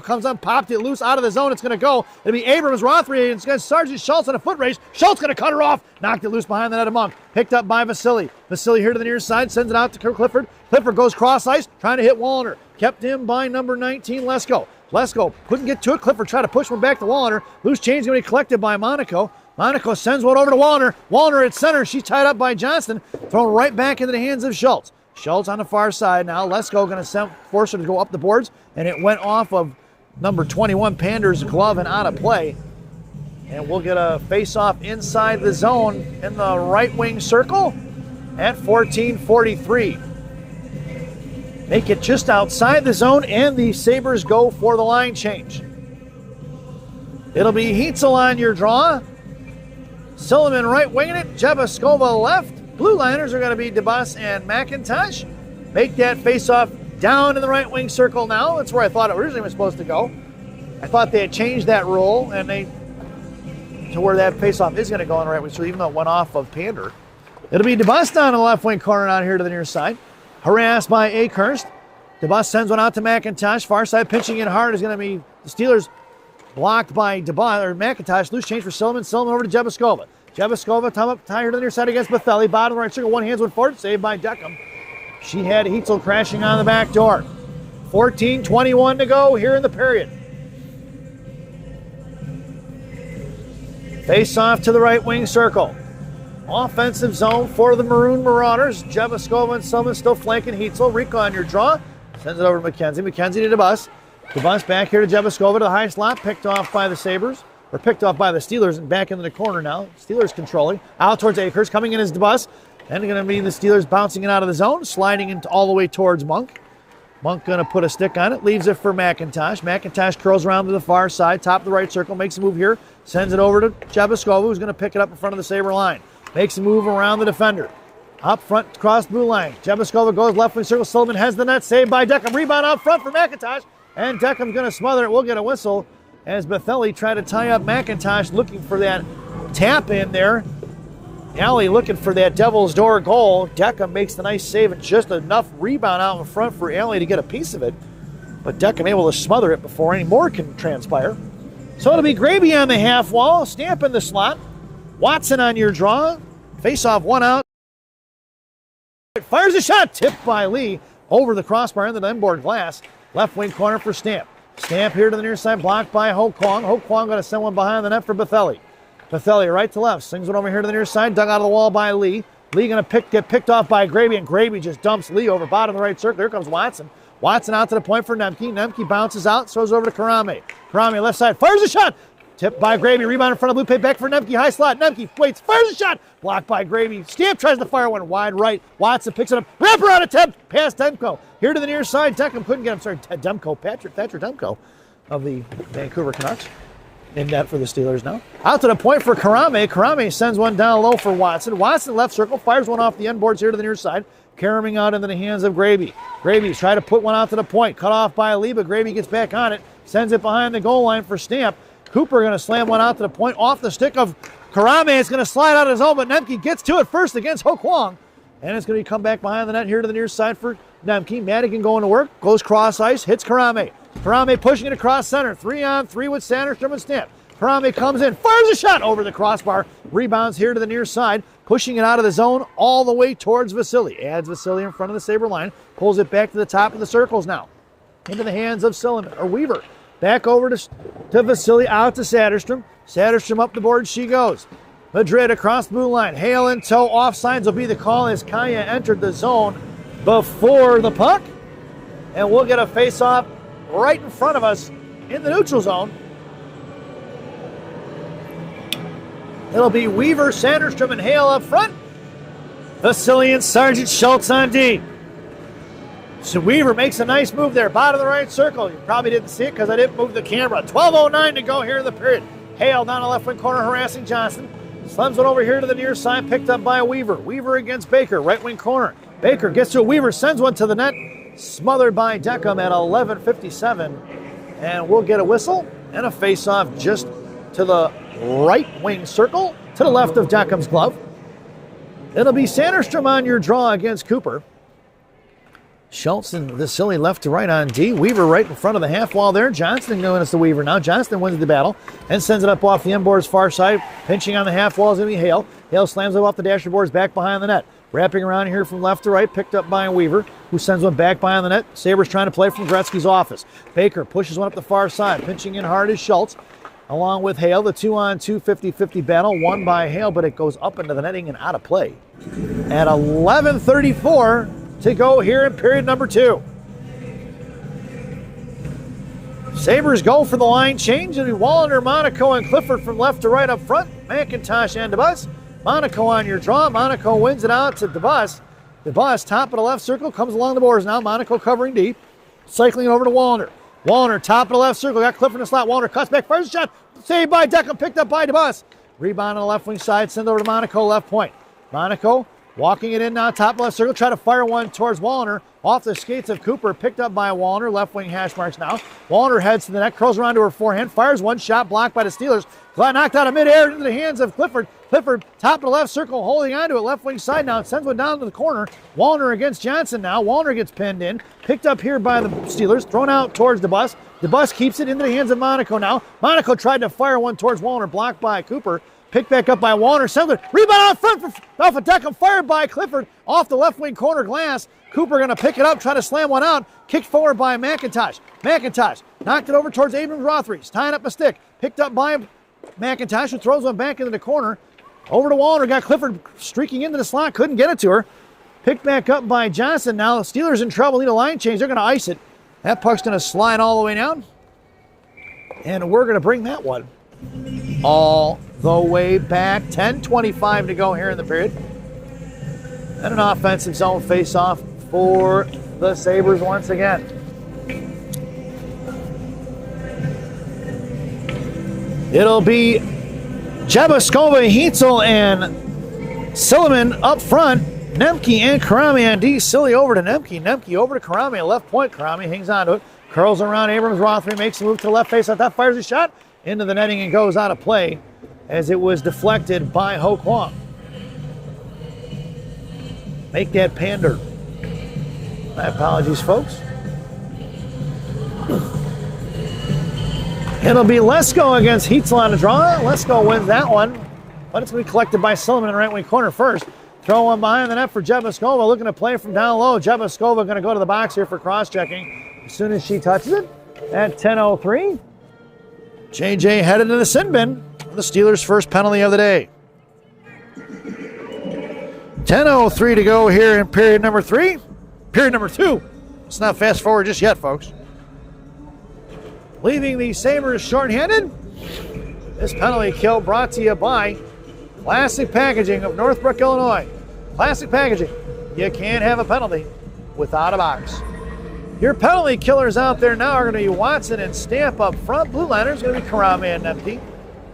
Comes on, popped it loose out of the zone. It's going to go. It'll be Abrams, Rothery, and it's against Sergeant Schultz on a foot race. Schultz going to cut her off. Knocked it loose behind the net of Monk. Picked up by Vasily. Vasily here to the near side. Sends it out to Clifford. Clifford goes cross ice, trying to hit Wallner. Kept him by number 19, Lesko. Lesko couldn't get to it. Clifford tried to push one back to Wallner. Loose change going to be collected by Monaco. Monaco sends one over to Wallner. Wallner at center. She's tied up by Johnston. Thrown right back into the hands of Schultz. Schultz on the far side now. Lesko going to force her to go up the boards, and it went off of number 21 Pander's glove and out of play. And we'll get a face-off inside the zone in the right wing circle at 14:43. Make it just outside the zone, and the Sabres go for the line change. It'll be Heitzel on your draw. Silliman right winging it. Jebaskova left. Blue liners are going to be DeBus and McIntosh. Make that face-off down in the right wing circle now. That's where I thought it originally was supposed to go. I thought they had changed that rule and to where that faceoff is going to go in the right wing circle, even though it went off of Pander. It'll be DeBus down in the left wing corner down here to the near side. Harassed by Akhurst. DeBus sends one out to McIntosh. Far side pitching in hard is going to be the Steelers blocked by DeBus or McIntosh. Loose change for Silliman. Silliman over to Jebuskova. Jebuskova time up tie here to the near side against Bethelli. Bottom right circle. One hands went forward. Saved by Deckham. She had Heitzel crashing on the back door. 14:21 to go here in the period. Face off to the right wing circle. Offensive zone for the Maroon Marauders. Jebuskova and Silliman still flanking Heitzel. Rico on your draw. Sends it over to McKenzie. McKenzie to DeBus. DeBus back here to Jebuskova to the high slot. Picked off by the Sabres. Or picked off by the Steelers and back into the corner now. Steelers controlling. Out towards Akhurst. Coming in is DeBus. And going to be the Steelers bouncing it out of the zone. Sliding into all the way towards Monk. Monk going to put a stick on it. Leaves it for McIntosh. McIntosh curls around to the far side. Top of the right circle. Makes a move here. Sends it over to Jebuskova, who's going to pick it up in front of the Sabre line. Makes a move around the defender. Up front, cross blue line. Jebuskova goes left wing circle. Sullivan has the net. Saved by Deckham. Rebound out front for McIntosh. And Deckham's going to smother it. We'll get a whistle as Bethelli tried to tie up McIntosh, looking for that tap in there. Alley looking for that Devil's Door goal. Deckham makes the nice save and just enough rebound out in front for Alley to get a piece of it. But Deckham able to smother it before any more can transpire. So it'll be Graby on the half wall. Stamp in the slot. Watson on your draw. Face off, one out. Fires a shot. Tipped by Lee over the crossbar into the inboard glass. Left wing corner for Stamp. Stamp here to the near side, blocked by Ho Kwong. Ho Kwong going to send one behind the net for Bethelli. Bethelli right to left, swings one over here to the near side, dug out of the wall by Lee. Lee going to get picked off by Graby, and Graby just dumps Lee over bottom of the right circle. Here comes Watson. Watson out to the point for Nemke. Nemke bounces out, throws over to Karame. Karame left side, fires a shot. Tipped by Graby, rebound in front of Lupe, back for Nemke, high slot. Nemke waits, fires a shot. Blocked by Graby. Stamp tries to fire one wide right. Watson picks it up. Wrapper out attempt past Demko. Here to the near side. Deckham couldn't get him. Sorry, Demko. Thatcher Demko of the Vancouver Canucks. In net for the Steelers now. Out to the point for Karame. Karame sends one down low for Watson. Watson left circle. Fires one off the end boards here to the near side. Carrying out into the hands of Graby. Graby's trying to put one out to the point. Cut off by Lee, but Graby gets back on it. Sends it behind the goal line for Stamp. Cooper going to slam one out to the point off the stick of Karame. It's going to slide out of his own, but Nemke gets to it first against Ho Kwong. And it's going to come back behind the net here to the near side for Nemke. Madigan going to work. Goes cross ice. Hits Karame. Karame pushing it across center. 3-on-3 with Sanderstrom and Stamp. Karame comes in. Fires a shot over the crossbar. Rebounds here to the near side. Pushing it out of the zone all the way towards Vasily. Adds Vasily in front of the Sabre line. Pulls it back to the top of the circles now. Into the hands of Weaver. Back over to Vasily, out to Satterstrom. Satterstrom up the board, she goes. Madrid across the blue line. Hale in tow. Offsides will be the call as Kaya entered the zone before the puck. And we'll get a face-off right in front of us in the neutral zone. It'll be Weaver, Sanderstrom, and Hale up front. Vasily and Sergeant Schultz on D. So Weaver makes a nice move there. Bottom of the right circle. You probably didn't see it because I didn't move the camera. 12:09 to go here in the period. Hale down the left wing corner harassing Johnson. Slams it over here to the near side, picked up by Weaver. Weaver against Baker, right wing corner. Baker gets to it. Weaver sends one to the net. Smothered by Deckham at 11:57. And we'll get a whistle and a face-off just to the right wing circle, to the left of Deckham's glove. It'll be Sanderstrom on your draw against Cooper. Schultz and Vasily left to right on D. Weaver right in front of the half wall there. Johnston going to Weaver now. Johnston wins the battle and sends it up off the end boards far side. Pinching on the half wall is going to be Hale. Hale slams it off the dasher boards back behind the net. Wrapping around here from left to right, picked up by Weaver, who sends one back behind the net. Sabres trying to play from Gretzky's office. Baker pushes one up the far side. Pinching in hard is Schultz, along with Hale. The 2-on-2 50-50 battle won by Hale, but it goes up into the netting and out of play. At 11:34 to go here in period number 2. Sabres go for the line change. It'll be Wallander, Monaco, and Clifford from left to right up front. McIntosh and DeBus. Monaco on your draw. Monaco wins it out to DeBus. DeBus, top of the left circle, comes along the boards now. Monaco covering deep. Cycling over to Wallander. Wallander, top of the left circle, got Clifford in the slot. Wallander cuts back, fires a shot. Saved by Deckham, picked up by DeBus. Rebound on the left wing side, send over to Monaco, left point. Monaco walking it in now, top left circle, try to fire one towards Wallander. Off the skates of Cooper, picked up by Wallner, left wing hash marks now. Wallner heads to the net, curls around to her forehand, fires one shot, blocked by the Steelers. Knocked out of midair into the hands of Clifford. Clifford, top of the left circle, holding on to it, left wing side now. Sends one down to the corner. Wallner against Johnson now. Wallner gets pinned in. Picked up here by the Steelers, thrown out towards DeBus. DeBus keeps it into the hands of Monaco now. Monaco tried to fire one towards Wallner, blocked by Cooper. Picked back up by Wallner. Sends it. Rebound out front off of Deckham, fired by Clifford off the left wing corner glass. Cooper going to pick it up, try to slam one out. Kicked forward by McIntosh. McIntosh knocked it over towards Abrams Rothery. Tying up a stick. Picked up by McIntosh, who throws one back into the corner. Over to Wallner. Got Clifford streaking into the slot. Couldn't get it to her. Picked back up by Johnson now. The Steelers in trouble. Need a line change. They're going to ice it. That puck's going to slide all the way down. And we're going to bring that one all the way back. 10:25 to go here in the period. And an offensive zone face-off for the Sabres once again. It'll be Jabaskova, Heitzel, and Silliman up front. Nemke and Karame on D. Silly over to Nemke. Nemke over to Karame. Left point. Karame hangs on to it. Curls around Abrams Rothery. Makes a move to the left face. That fires a shot into the netting and goes out of play as it was deflected by Ho Kwon. Make that pander. My apologies, folks. It'll be Lesko against Heitzel on the draw. Lesko wins that one, but it's going to be collected by Silliman in the right wing corner first. Throw one behind the net for Jabaskova, looking to play from down low. Jabaskova going to go to the box here for cross-checking as soon as she touches it at 10:03. JJ headed to the sin bin. The Steelers' first penalty of the day. 10:03 to go here in period number 3. Period number 2. Let's not fast forward just yet, folks. Leaving the Sabres shorthanded. This penalty kill brought to you by Classic Packaging of Northbrook, Illinois. Classic Packaging. You can't have a penalty without a box. Your penalty killers out there now are going to be Watson and Stamp up front. Blue liners going to be Karame and Nemke.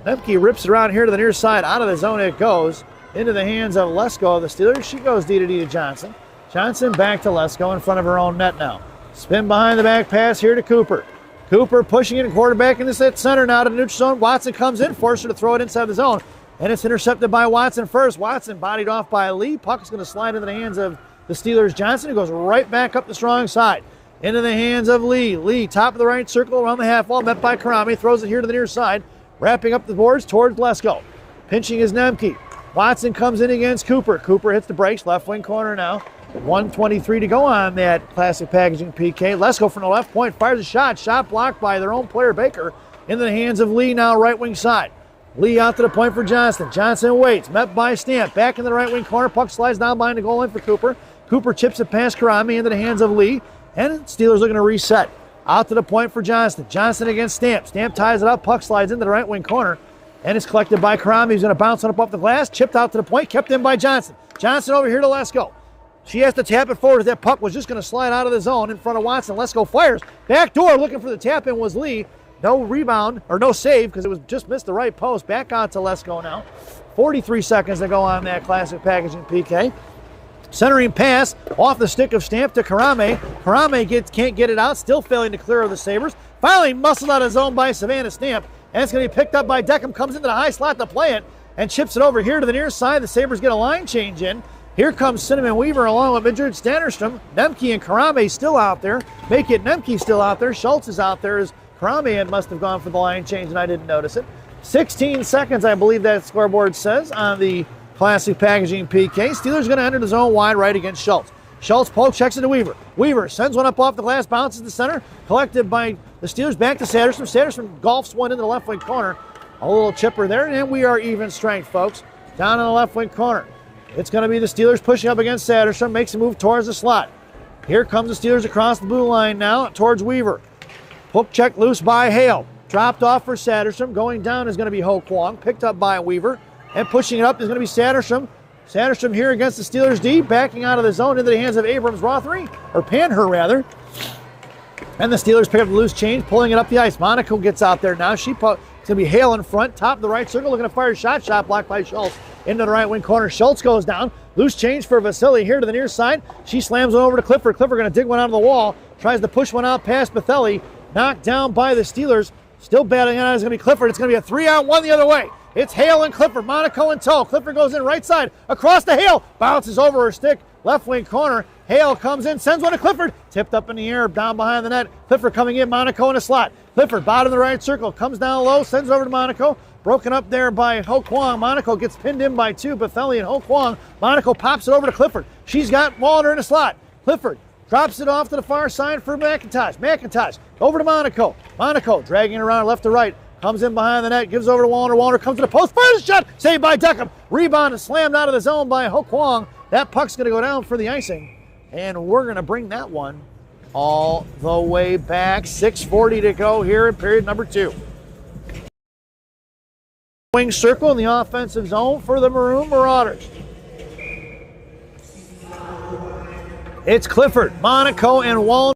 Nemke rips it around here to the near side. Out of the zone it goes. Into the hands of Lesko of the Steelers. She goes D to Johnson. Johnson back to Lesko in front of her own net now. Spin behind the back pass here to Cooper. Cooper pushing it quarterback into the center now to the neutral zone. Watson comes in, forces her to throw it inside the zone. And it's intercepted by Watson first. Watson bodied off by Lee. Puck is going to slide into the hands of the Steelers' Johnson, who goes right back up the strong side. Into the hands of Lee. Lee, top of the right circle around the half wall, met by Karame. Throws it here to the near side. Wrapping up the boards towards Lesko. Pinching is Nemke. Watson comes in against Cooper. Cooper hits the brakes, left wing corner now. 1:23 to go on that Classic Packaging PK. Lesko from the left point fires a shot. Shot blocked by their own player Baker. Into the hands of Lee now, right wing side. Lee out to the point for Johnston. Johnson waits, met by Stamp. Back in the right wing corner. Puck slides down behind the goal line for Cooper. Cooper chips it past Karame into the hands of Lee. And Steelers looking to reset. Out to the point for Johnston. Johnston against Stamp. Stamp ties it up. Puck slides into the right wing corner. And it's collected by Karame. He's going to bounce it up off the glass. Chipped out to the point. Kept in by Johnson. Johnson over here to Lesko. She has to tap it forward as that puck was just going to slide out of the zone in front of Watson. Lesko fires. Back door looking for the tap in was Lee. No rebound, or no save, because it was just missed the right post. Back out to Lesko now. 43 seconds to go on that Classic Packaging PK. Centering pass off the stick of Stamp to Karame. Karame can't get it out, still failing to clear of the Sabres. Finally muscled out of zone by Savannah Stamp. And it's going to be picked up by Deckham. Comes into the high slot to play it and chips it over here to the near side. The Sabres get a line change in. Here comes Cinnamon Weaver along with Madrid Stannerstrom. Nemke and Karame still out there. Make it Nemke still out there. Schultz is out there as Karame must have gone for the line change and I didn't notice it. 16 seconds, I believe that scoreboard says on the Classic Packaging PK. Steelers going to enter the zone wide right against Schultz. Schultz poke checks into Weaver. Weaver sends one up off the glass, bounces to center. Collected by the Steelers back to Satterstrom. Satterstrom golfs one into the left wing corner. A little chipper there, and we are even strength, folks. Down in the left wing corner. It's going to be the Steelers pushing up against Satterstrom. Makes a move towards the slot. Here comes the Steelers across the blue line now towards Weaver. Hook check loose by Hale. Dropped off for Satterstrom. Going down is going to be Ho Kwong. Picked up by Weaver. And pushing it up is going to be Satterstrom. Satterstrom here against the Steelers D. Backing out of the zone into the hands of Abrams Rothery. Or Panher, rather. And the Steelers pick up the loose change, pulling it up the ice. Monaco gets out there now. It's going to be Hale in front. Top of the right circle. Looking to fire a shot. Shot blocked by Schultz. Into the right wing corner. Schultz goes down. Loose change for Vasily here to the near side. She slams one over to Clifford. Clifford going to dig one out of the wall. Tries to push one out past Bethelli. Knocked down by the Steelers. Still battling on it is going to be Clifford. It's going to be a 3-on-1 the other way. It's Hale and Clifford. Monaco in tow. Clifford goes in right side. Across to Hale. Bounces over her stick. Left wing corner. Hale comes in. Sends one to Clifford. Tipped up in the air. Down behind the net. Clifford coming in. Monaco in a slot. Clifford bottom of the right circle. Comes down low. Sends over to Monaco. Broken up there by Ho Kwang. Monaco gets pinned in by two. Bethelli and Ho Kwang. Monaco pops it over to Clifford. She's got Wallner in a slot. Clifford drops it off to the far side for McIntosh. McIntosh over to Monaco. Monaco dragging it around left to right. Comes in behind the net. Gives over to Wallner. Wallner comes to the post. Fires a shot. Saved by Deckham. Rebound and slammed out of the zone by Ho Kwang. That puck's going to go down for the icing. And we're going to bring that one all the way back. 6:40 to go here in period number 2. Wing circle in the offensive zone for the Maroon Marauders. It's Clifford, Monaco, and Wallner.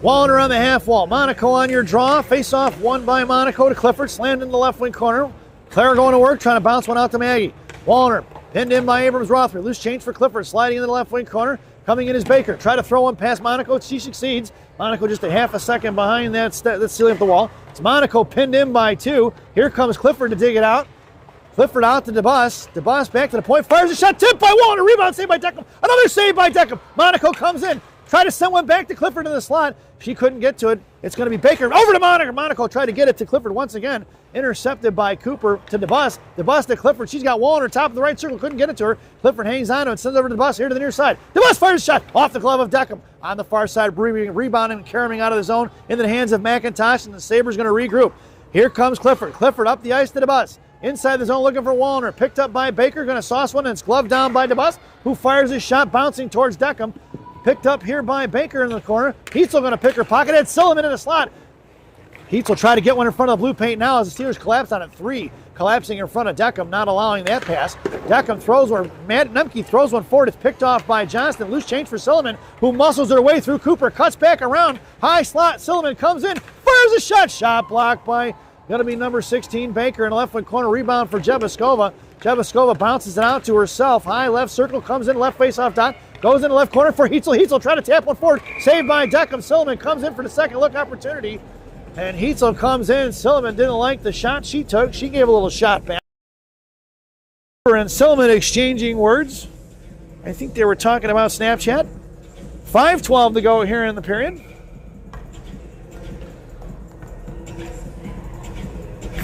Wallner on the half wall. Monaco on your draw. Face off won by Monaco to Clifford. Slammed in the left wing corner. Claire going to work, trying to bounce one out to Maggie. Wallner pinned in by Abrams Rothman. Loose change for Clifford, sliding into the left wing corner. Coming in is Baker. Try to throw one past Monaco. She succeeds. Monaco just a half a second behind that ceiling of the wall. It's Monaco pinned in by 2. Here comes Clifford to dig it out. Clifford out to DeBus. DeBus back to the point. Fires a shot. Tipped by Wallner. Rebound saved by Deckham. Another save by Deckham. Monaco comes in. Try to send one back to Clifford in the slot. She couldn't get to it. It's going to be Baker. Over to Monaco. Monaco tried to get it to Clifford once again. Intercepted by Cooper to DeBus. DeBus to Clifford. She's got Wallner top of the right circle. Couldn't get it to her. Clifford hangs on to it and sends over to DeBus here to the near side. DeBus fires a shot off the glove of Deckham. On the far side, rebounding and carrying out of the zone into the hands of McIntosh, and the Sabres going to regroup. Here comes Clifford. Clifford up the ice to DeBus. Inside the zone looking for Wallner. Picked up by Baker. Going to sauce one, and it's gloved down by DeBus, who fires his shot bouncing towards Deckham. Picked up here by Baker in the corner. Heitzel going to pick her pocket. It's Silliman in the slot. Heitzel try to get one in front of the blue paint now as the Steelers collapse on it. 3 collapsing in front of Deckham, not allowing that pass. Deckham throws one. Matt Nemke throws one forward. It's picked off by Johnston. Loose change for Silliman, who muscles her way through Cooper. Cuts back around. High slot. Silliman comes in. Fires a shot. Shot blocked by going to be number 16, Baker, in the left wing corner. Rebound for Jebaskova. Jebaskova bounces it out to herself. High left circle. Comes in left face off dot. Goes in the left corner for Heitzel. Heitzel trying to tap one forward. Saved by Deckham. Silliman comes in for the second look opportunity. And Heitzel comes in. Silliman didn't like the shot she took. She gave a little shot back. And Silliman exchanging words. I think they were talking about Snapchat. 5:12 to go here in the period.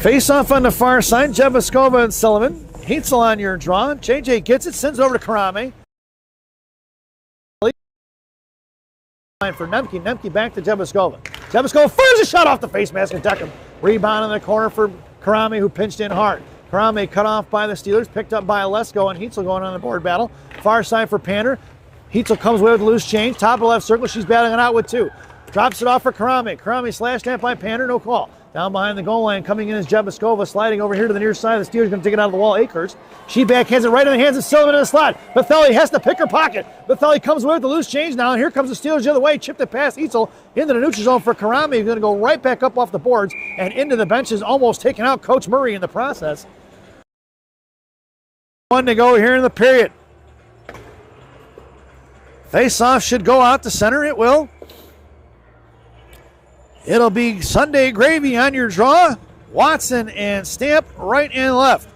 Face off on the far side. Jebaskova and Silliman. Heitzel on your draw. JJ gets it. Sends it over to Karame. For Nemke. Nemke back to Jebaskova. Jebaskova fires a shot off the face mask of Deckham. Rebound in the corner for Karame, who pinched in hard. Karame cut off by the Steelers, picked up by Alesko, and Heitzel going on the board battle. Far side for Pander. Heitzel comes away with a loose change. Top of the left circle. She's battling it out with 2. Drops it off for Karame. Karame slashed at by Pander. No call. Down behind the goal line, coming in is Jebaskova, sliding over here to the near side. The Steelers going to take it out of the wall. Akers. She backhands it right in the hands of Silliman in the slot. Bethelli has to pick her pocket. Bethelli comes away with the loose change now, and here comes the Steelers the other way. Chipped it past Heitzel into the neutral zone for Karame. He's going to go right back up off the boards and into the benches, almost taking out Coach Murray in the process. 1 to go here in the period. Face-off should go out to center. It will. It'll be Sunday Gravy on your draw. Watson and Stamp right and left.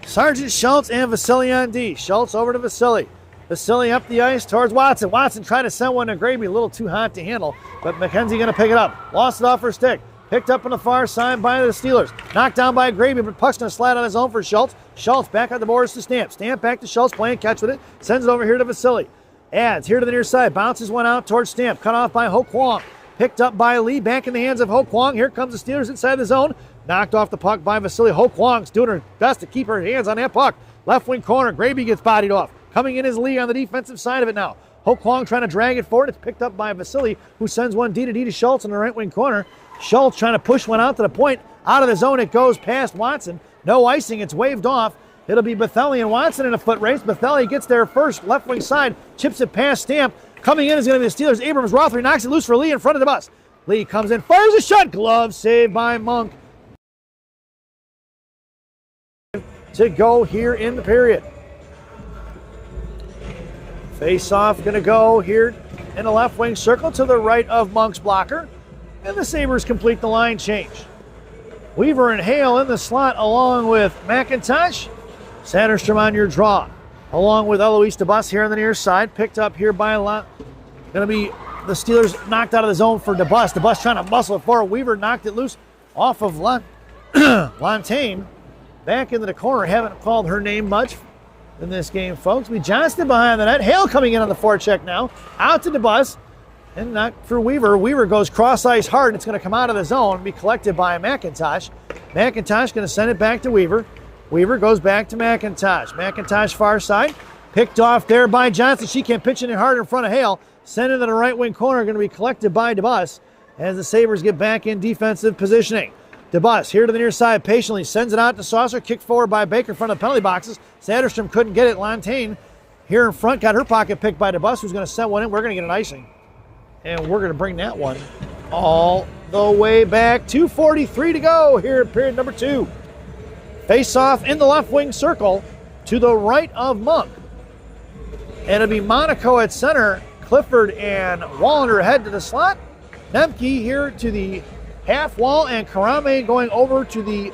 Sergeant Schultz and Vasily on D. Schultz over to Vasily. Vasily up the ice towards Watson. Watson trying to send one to Gravy. A little too hot to handle, but McKenzie going to pick it up. Lost it off her stick. Picked up on the far side by the Steelers. Knocked down by Gravy, but puck's going to slide on his own for Schultz. Schultz back on the boards to Stamp. Stamp back to Schultz, playing catch with it. Sends it over here to Vasily. Adds here to the near side. Bounces one out towards Stamp. Cut off by Ho Kwang. Picked up by Lee, back in the hands of Ho Kwang. Here comes the Steelers inside the zone. Knocked off the puck by Vasily. Ho Kwang's doing her best to keep her hands on that puck. Left wing corner, Gravy gets bodied off. Coming in is Lee on the defensive side of it now. Ho Kwang trying to drag it forward. It's picked up by Vasily, who sends one D to Schultz in the right wing corner. Schultz trying to push one out to the point. Out of the zone, it goes past Watson. No icing, it's waved off. It'll be Bethelli and Watson in a foot race. Bethelli gets there first, left wing side, chips it past Stamp. Coming in is going to be the Steelers. Abrams Rothman knocks it loose for Lee in front of the bus. Lee comes in, fires a shot. Glove saved by Monk. to go here in the period. Face-off going to go here in the left wing circle to the right of Monk's blocker. And the Sabres complete the line change. Weaver and Hale in the slot along with McIntosh. Satterstrom on your draw. Along with Eloise DeBus here on the near side. Picked up here by going to be the Steelers knocked out of the zone for DeBus. DeBus trying to muscle it forward. Weaver knocked it loose off of Lantaine. Back into the corner. Haven't called her name much in this game, folks. Johnston behind the net. Hale coming in on the forecheck now. Out to DeBus. And not for Weaver. Weaver goes cross-ice hard, and it's going to come out of the zone and be collected by McIntosh. McIntosh going to send it back to Weaver. Weaver goes back to McIntosh. McIntosh far side. Picked off there by Johnson. She can't pitch it in hard in front of Hale. Sent into the right wing corner. Going to be collected by DeBus as the Sabres get back in defensive positioning. DeBus here to the near side patiently sends it out to Saucer. Kicked forward by Baker in front of the penalty boxes. Satterstrom couldn't get it. Lantaine here in front got her pocket picked by DeBus, who's going to send one in. We're going to get an icing. And we're going to bring that one all the way back. 2:43 to go here in period number 2. Face-off in the left wing circle to the right of Monk. And it'll be Monaco at center. Clifford and Wallander head to the slot. Nemke here to the half wall, and Karame going over to the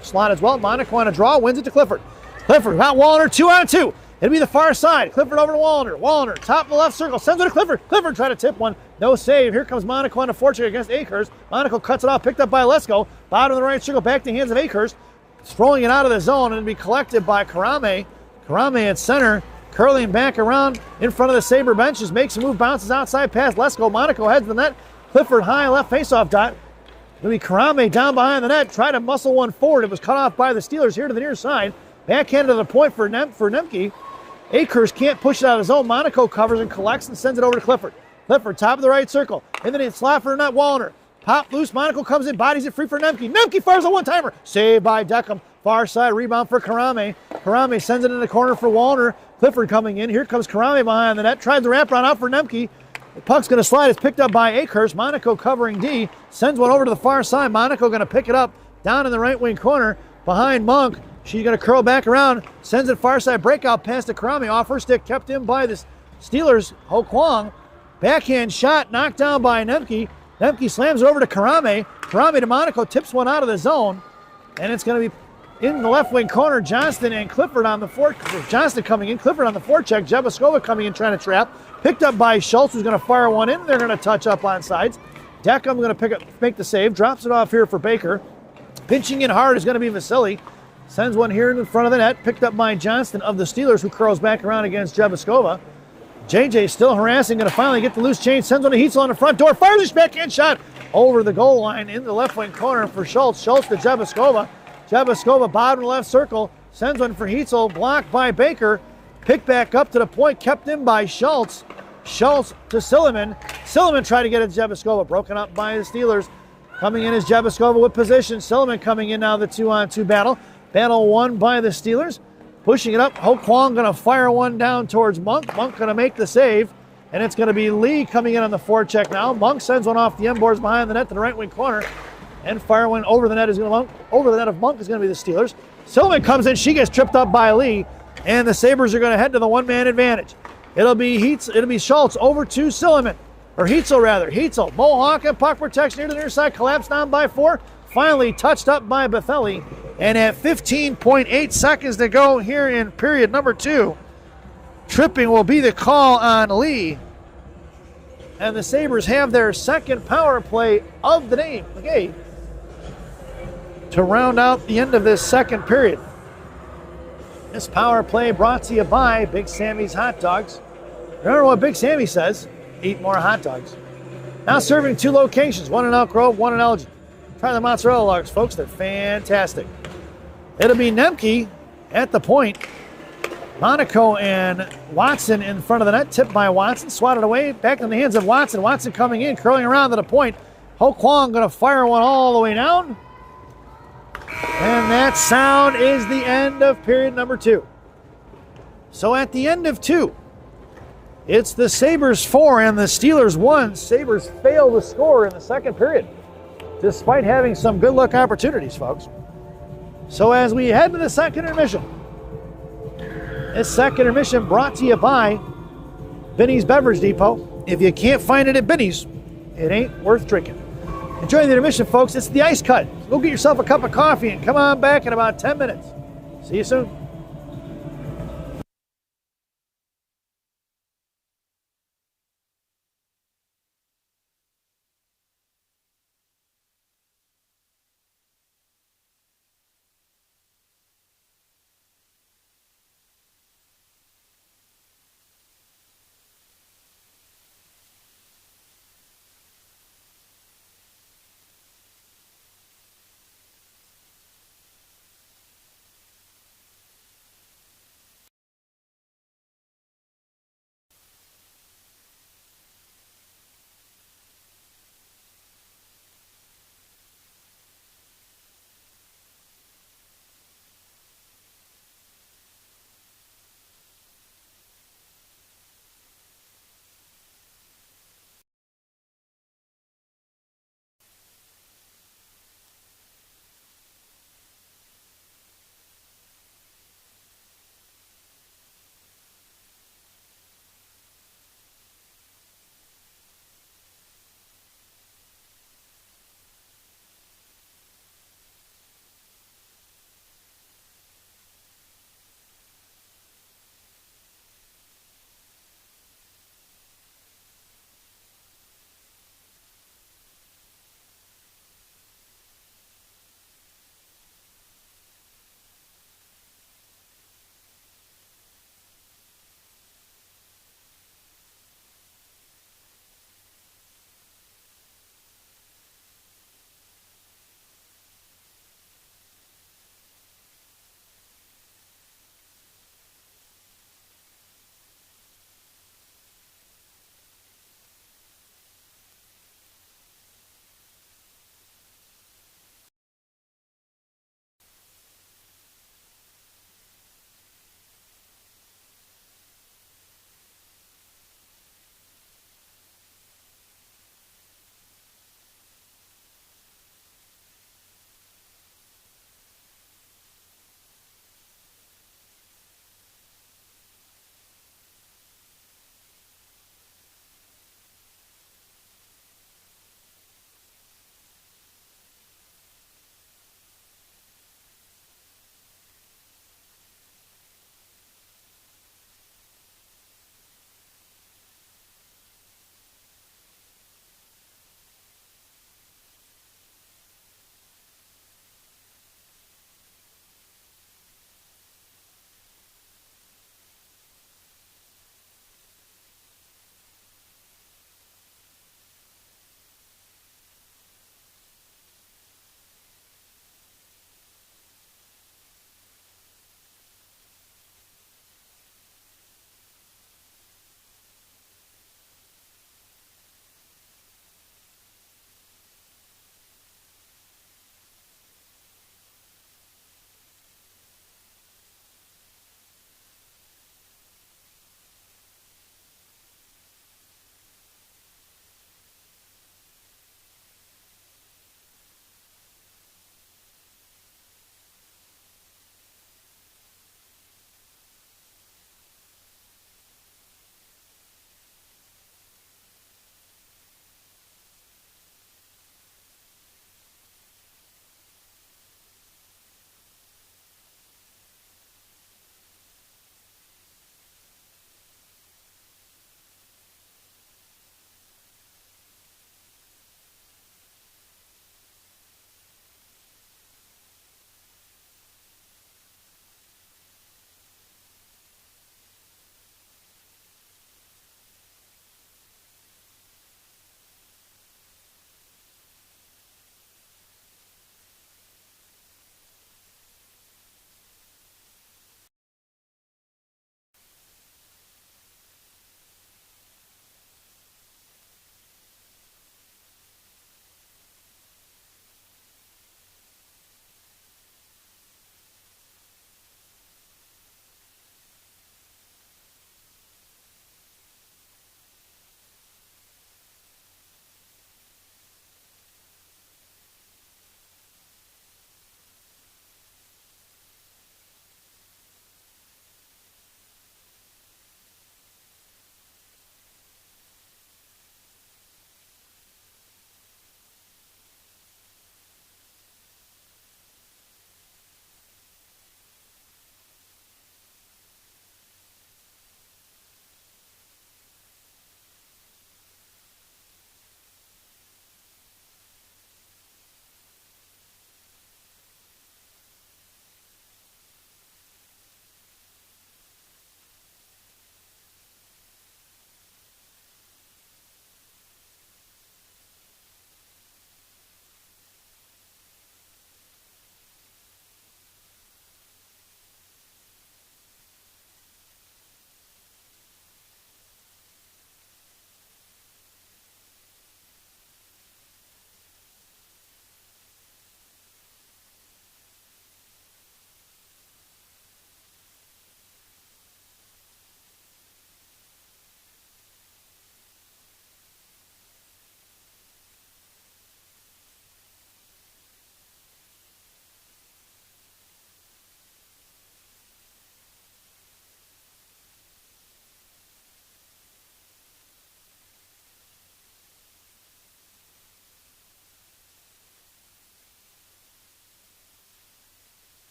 slot as well. Monaco on a draw, wins it to Clifford. Clifford got Wallander 2-on-2. It'll be the far side. Clifford over to Wallander. Wallander, top of the left circle, sends it to Clifford. Clifford trying to tip one. No save. Here comes Monaco on a forecheck against Akers. Monaco cuts it off, picked up by Lesko. Bottom of the right circle, back to the hands of Akers. Throwing it out of the zone, and it'll be collected by Karame. Karame at center, curling back around in front of the Sabre benches. Makes a move, bounces outside past Lesko. Monaco heads to the net. Clifford high left faceoff dot. It'll be Karame down behind the net. Try to muscle one forward. It was cut off by the Steelers here to the near side. Backhand to the point for Nemke. Akers can't push it out of his zone. Monaco covers and collects and sends it over to Clifford. Clifford, top of the right circle. And then it's slot for not Wallander. Pop loose. Monaco comes in, bodies it free for Nemke. Nemke fires a one-timer. Saved by Deckham. Far side rebound for Karame. Karame sends it in the corner for Wallander. Clifford coming in. Here comes Karame behind the net. Tries the wraparound out for Nemke. The puck's going to slide. It's picked up by Akers. Monaco covering D. Sends one over to the far side. Monaco going to pick it up down in the right wing corner behind Monk. She's going to curl back around. Sends it far side breakout pass to Karame. Off her stick. Kept in by the Steelers. Ho Kwang. Backhand shot knocked down by Nemke. Nemke slams it over to Karame. Karame to Monaco. Tips one out of the zone. And it's going to be in the left wing corner. Johnston and Clifford on the Johnston coming in. Clifford on the forecheck. Jebaskova coming in trying to trap. Picked up by Schultz, who's going to fire one in. They're going to touch up on sides. Deckham going to make the save. Drops it off here for Baker. Pinching in hard is going to be Vasily. Sends one here in front of the net. Picked up by Johnston of the Steelers, who curls back around against Jebaskova. JJ still harassing. Going to finally get the loose change. Sends one to Heitzel on the front door. Fires his backhand shot over the goal line in the left wing corner for Schultz. Schultz to Jebaskova. Jebaskova bottom left circle. Sends one for Heitzel. Blocked by Baker. Picked back up to the point. Kept in by Schultz. Schultz to Silliman. Silliman tried to get it to Jebaskova. Broken up by the Steelers. Coming in is Jebaskova with position. Silliman coming in now, the 2-on-2 battle. Battle won by the Steelers. Pushing it up. Ho Kwang going to fire one down towards Monk. Monk going to make the save. And it's going to be Lee coming in on the forecheck now. Monk sends one off the end boards behind the net to the right wing corner. And fire one over the net over the net of Monk is going to be the Steelers. Silliman comes in. She gets tripped up by Lee. And the Sabres are going to head to the one-man advantage. It'll be Schultz over to Silliman. Or Heitzel rather. Heitzel. Mohawk and puck protection here to the near side. Collapsed down by 4. Finally touched up by Bethelli. And at 15.8 seconds to go here in period number 2, tripping will be the call on Lee. And the Sabres have their second power play of the day to round out the end of this second period. This power play brought to you by Big Sammy's Hot Dogs. Remember what Big Sammy says, eat more hot dogs. Now serving 2 locations, one in Elk Grove, one in Elgin. Try the mozzarella logs, folks. They're fantastic. It'll be Nemke at the point. Monaco and Watson in front of the net. Tipped by Watson. Swatted away. Back in the hands of Watson. Watson coming in, curling around to the point. Ho Kwang going to fire one all the way down. And that sound is the end of period number 2. So at the end of 2, it's the Sabres 4 and the Steelers 1. Sabres fail to score in the second period, despite having some good luck opportunities, folks. So as we head to the second intermission, this second intermission brought to you by Benny's Beverage Depot. If you can't find it at Benny's, it ain't worth drinking. Enjoy the intermission, folks. It's the Ice Cut. Go get yourself a cup of coffee and come on back in about 10 minutes. See you soon.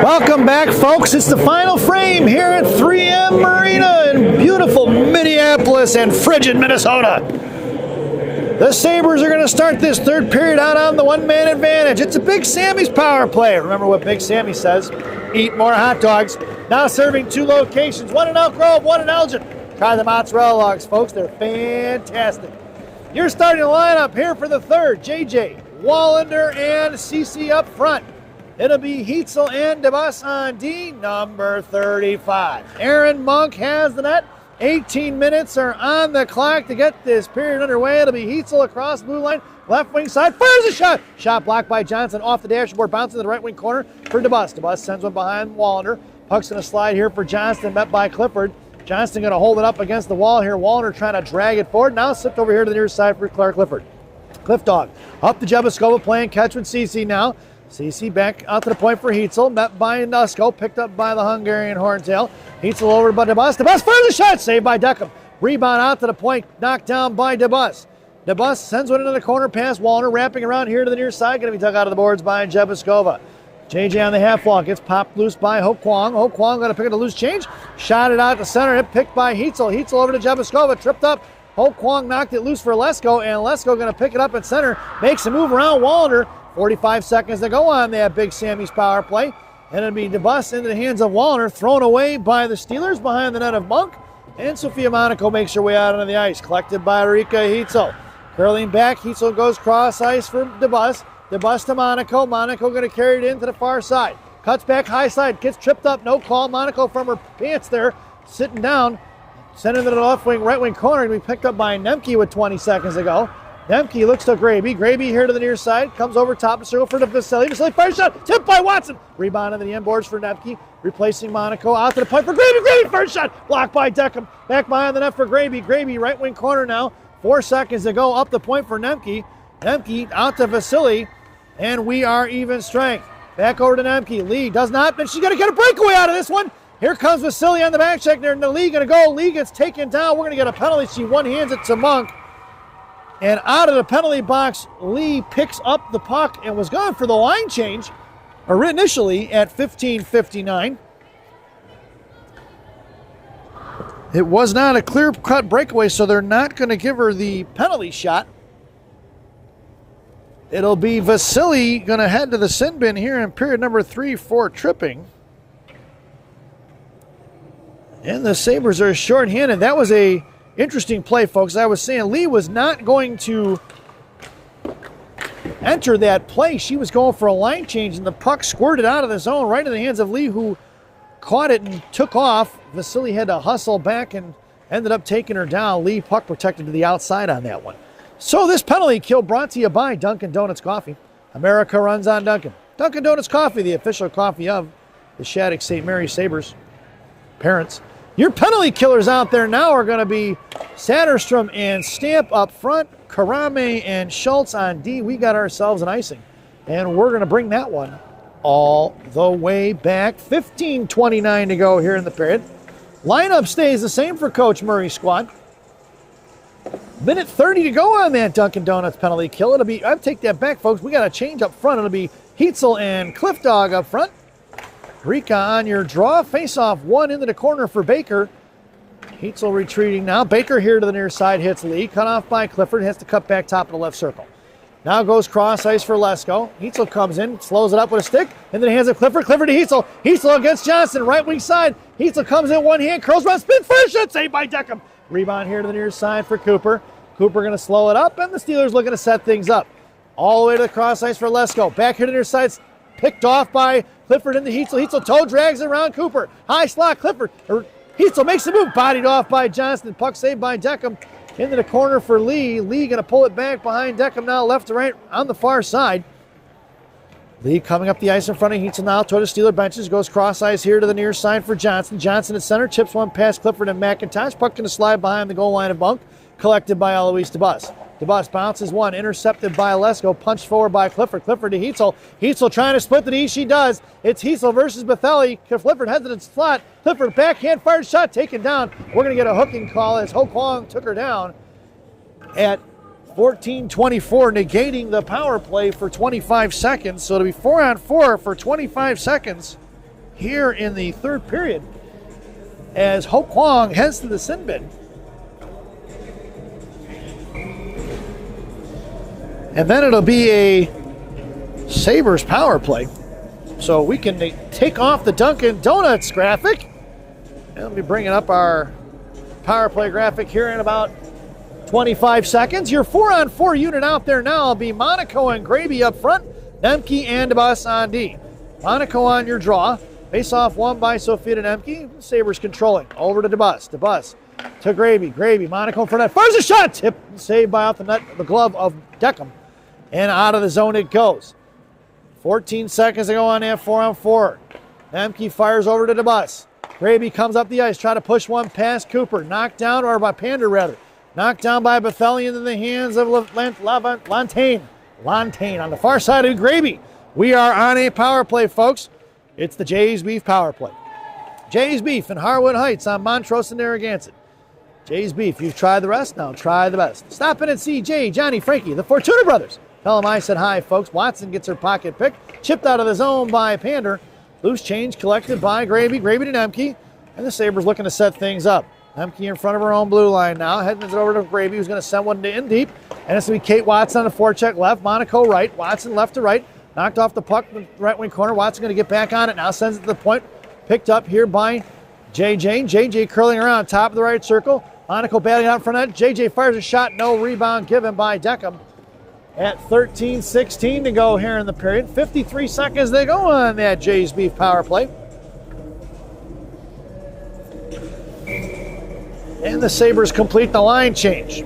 Welcome back, folks. It's the final frame here at 3M Marina in beautiful Minneapolis and frigid Minnesota. The Sabres are going to start this third period out on the one-man advantage. It's a Big Sammy's power play. Remember what Big Sammy says. Eat more hot dogs. Now serving 2 locations, one in Elk Grove, one in Elgin. Try the mozzarella logs, folks. They're fantastic. You're starting the lineup here for the third. JJ, Wallander, and CC up front. It'll be Heitzel and DeBus on D, number 35. Aaron Monk has the net. 18 minutes are on the clock to get this period underway. It'll be Heitzel across the blue line, left wing side, fires a shot. Shot blocked by Johnson off the dashboard, bouncing to the right wing corner for DeBus. DeBus sends one behind Wallander. Puck's going to slide here for Johnston, met by Clifford. Johnston going to hold it up against the wall here. Wallander trying to drag it forward. Now slipped over here to the near side for Clark Clifford. Cliff Dog up to Jebuskova playing catch with CC now. CC back out to the point for Heitzel, met by Nusko, picked up by the Hungarian Horntail. Heitzel over to DeBus. DeBus fires a shot, saved by Deckham. Rebound out to the point, knocked down by DeBus. DeBus sends one into the corner past Wallner, wrapping around here to the near side, going to be dug out of the boards by Jebuskova. JJ on the half wall, gets popped loose by Ho Kwang. Ho Kwang going to pick up the loose change, shot it out to center, hit picked by Heitzel. Heitzel over to Jebuskova, tripped up. Ho Kwang knocked it loose for Lesko, and Lesko going to pick it up at center, makes a move around Wallander. 45 seconds to go on that Big Sammy's power play. And it'll be DeBus into the hands of Wallander, thrown away by the Steelers behind the net of Monk. And Sophia Monaco makes her way out onto the ice, collected by Rika Heitzel. Curling back, Heitzel goes cross ice for DeBus. DeBus to Monaco. Monaco going to carry it into the far side. Cuts back high side, gets tripped up, no call. Monaco from her pants there, sitting down. Sent into the left wing, right wing corner, to be picked up by Nemke with 20 seconds to go. Nemke looks to Graby. Graby here to the near side. Comes over top of the circle for Vasily. Vasily fires shot. Tipped by Watson. Rebound on the end boards for Nemke. Replacing Monaco. Out to the point for Graby. Graby first shot. Blocked by Deckham. Back behind the net for Graby. Graby right wing corner now. 4 seconds to go. Up the point for Nemke. Nemke out to Vasily. And we are even strength. Back over to Nemke. Lee does not. But she's going to get a breakaway out of this one. Here comes Vasily on the back check there. And the Lee going to go. Lee gets taken down. We're going to get a penalty. She one-hands it to Monk. And out of the penalty box, Lee picks up the puck and was gone for the line change initially at 15:59. It was not a clear-cut breakaway, so they're not going to give her the penalty shot. It'll be Vasily going to head to the sin bin here in period number 3 for tripping. And the Sabres are shorthanded. That was a interesting play, folks. I was saying Lee was not going to enter that play. She was going for a line change, and the puck squirted out of the zone right in the hands of Lee, who caught it and took off. Vasily had to hustle back and ended up taking her down. Lee puck protected to the outside on that one. So this penalty kill brought to you by Dunkin' Donuts Coffee. America runs on Dunkin'. Dunkin' Donuts Coffee, the official coffee of the Shattuck St. Mary Sabres parents. Your penalty killers out there now are going to be Satterstrom and Stamp up front, Karame and Schultz on D. We got ourselves an icing, and we're going to bring that one all the way back. 15:29 to go here in the period. Lineup stays the same for Coach Murray's squad. Minute 30 to go on that Dunkin' Donuts penalty kill. It'll be, I'll take that back, folks. We got a change up front. It'll be Heitzel and Cliff Dog up front. Rika on your draw. Face-off one into the corner for Baker. Heitzel retreating now. Baker here to the near side hits Lee. Cut off by Clifford. Has to cut back top of the left circle. Now goes cross ice for Lesko. Heitzel comes in, slows it up with a stick, and then hands it Clifford. Clifford to Heitzel. Heitzel against Johnson, right wing side. Heitzel comes in one hand, curls around, spins first shot, saved by Deckham. Rebound here to the near side for Cooper. Cooper going to slow it up, and the Steelers looking to set things up. All the way to the cross ice for Lesko. Back here to the near side, picked off by Clifford into Heitzel. Heitzel toe drags it around Cooper. High slot, Clifford. Heitzel makes the move, bodied off by Johnston. Puck saved by Deckham. Into the corner for Lee. Lee going to pull it back behind Deckham now, left to right on the far side. Lee coming up the ice in front of Heitzel now toward the Steeler benches. Goes cross ice here to the near side for Johnson. Johnson at center. Chips one past Clifford and McIntosh. Puck going to slide behind the goal line of Monk. Collected by Eloise DeBus. DeBus bounces one. Intercepted by Lesko. Punched forward by Clifford. Clifford to Heitzel. Heitzel trying to split the D. She does. It's Heitzel versus Bethelli. Clifford heads it in slot. Clifford backhand fired shot taken down. We're going to get a hooking call as Ho Kwang took her down at 14:24, negating the power play for 25 seconds. So it'll be 4-on-4 for 25 seconds. here in the third period as Ho Kwang heads to the sin bin. And then it'll be a Sabres power play. So we can take off the Dunkin' Donuts graphic. And let me bring up our power play graphic here in about 25 seconds. Your 4-on-4 unit out there now will be Monaco and Graby up front, Nemke and DeBus on D. Monaco on your draw. Face off won by Sophia to Nemke. Sabres controlling. Over to DeBus. DeBus to Graby. Graby, Monaco in front of net. Fires a shot. Tip saved by off the net, the glove of Deckham. And out of the zone it goes. 14 seconds to go on that 4-on-4. Nemke fires over to DeBus. Graby comes up the ice, trying to push one past Cooper. Knocked down, or by Pander rather. Knocked down by Bethelli into the hands of Lantain. Lantain on the far side of Graby. We are on a power play, folks. It's the Jay's Beef power play. Jay's Beef in Harwood Heights on Montrose and Narragansett. Jay's Beef, you've tried the rest, now try the best. Stop in and see Jay, Johnny, Frankie, the Fortuna brothers. Tell them I said hi, folks. Watson gets her pocket pick. Chipped out of the zone by Pander. Loose change collected by Graby. Graby to Nemke. And the Sabres looking to set things up. Nemke in front of her own blue line now. Heading it over to Graby, who's going to send one in deep. And it's going to be Kate Watson on the forecheck left. Monaco right. Watson left to right. Knocked off the puck in the right wing corner. Watson going to get back on it now. Sends it to the point. Picked up here by JJ. JJ curling around top of the right circle. Monaco battling out in front of that. JJ fires a shot. No rebound given by Deckham. At 13:16 to go here in the period. 53 seconds to go on that Jay's Beef power play. And the Sabres complete the line change.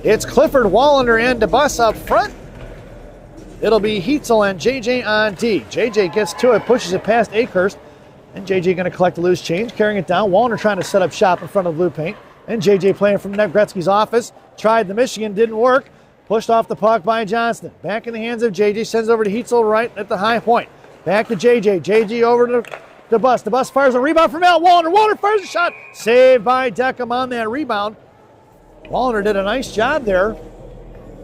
It's Clifford, Wallander, and DeBus up front. It'll be Heitzel and JJ on D. JJ gets to it, pushes it past Akehurst. And JJ going to collect the loose change, carrying it down. Wallander trying to set up shop in front of the blue paint. And JJ playing from Ned Gretzky's office. Tried the Michigan, didn't work. Pushed off the puck by Johnston. Back in the hands of JJ. Sends over to Heitzel right at the high point. Back to JJ. JJ over to DeBus. DeBus fires a rebound from Al Wallander. Wallander fires a shot. Saved by Deckham on that rebound. Wallander did a nice job there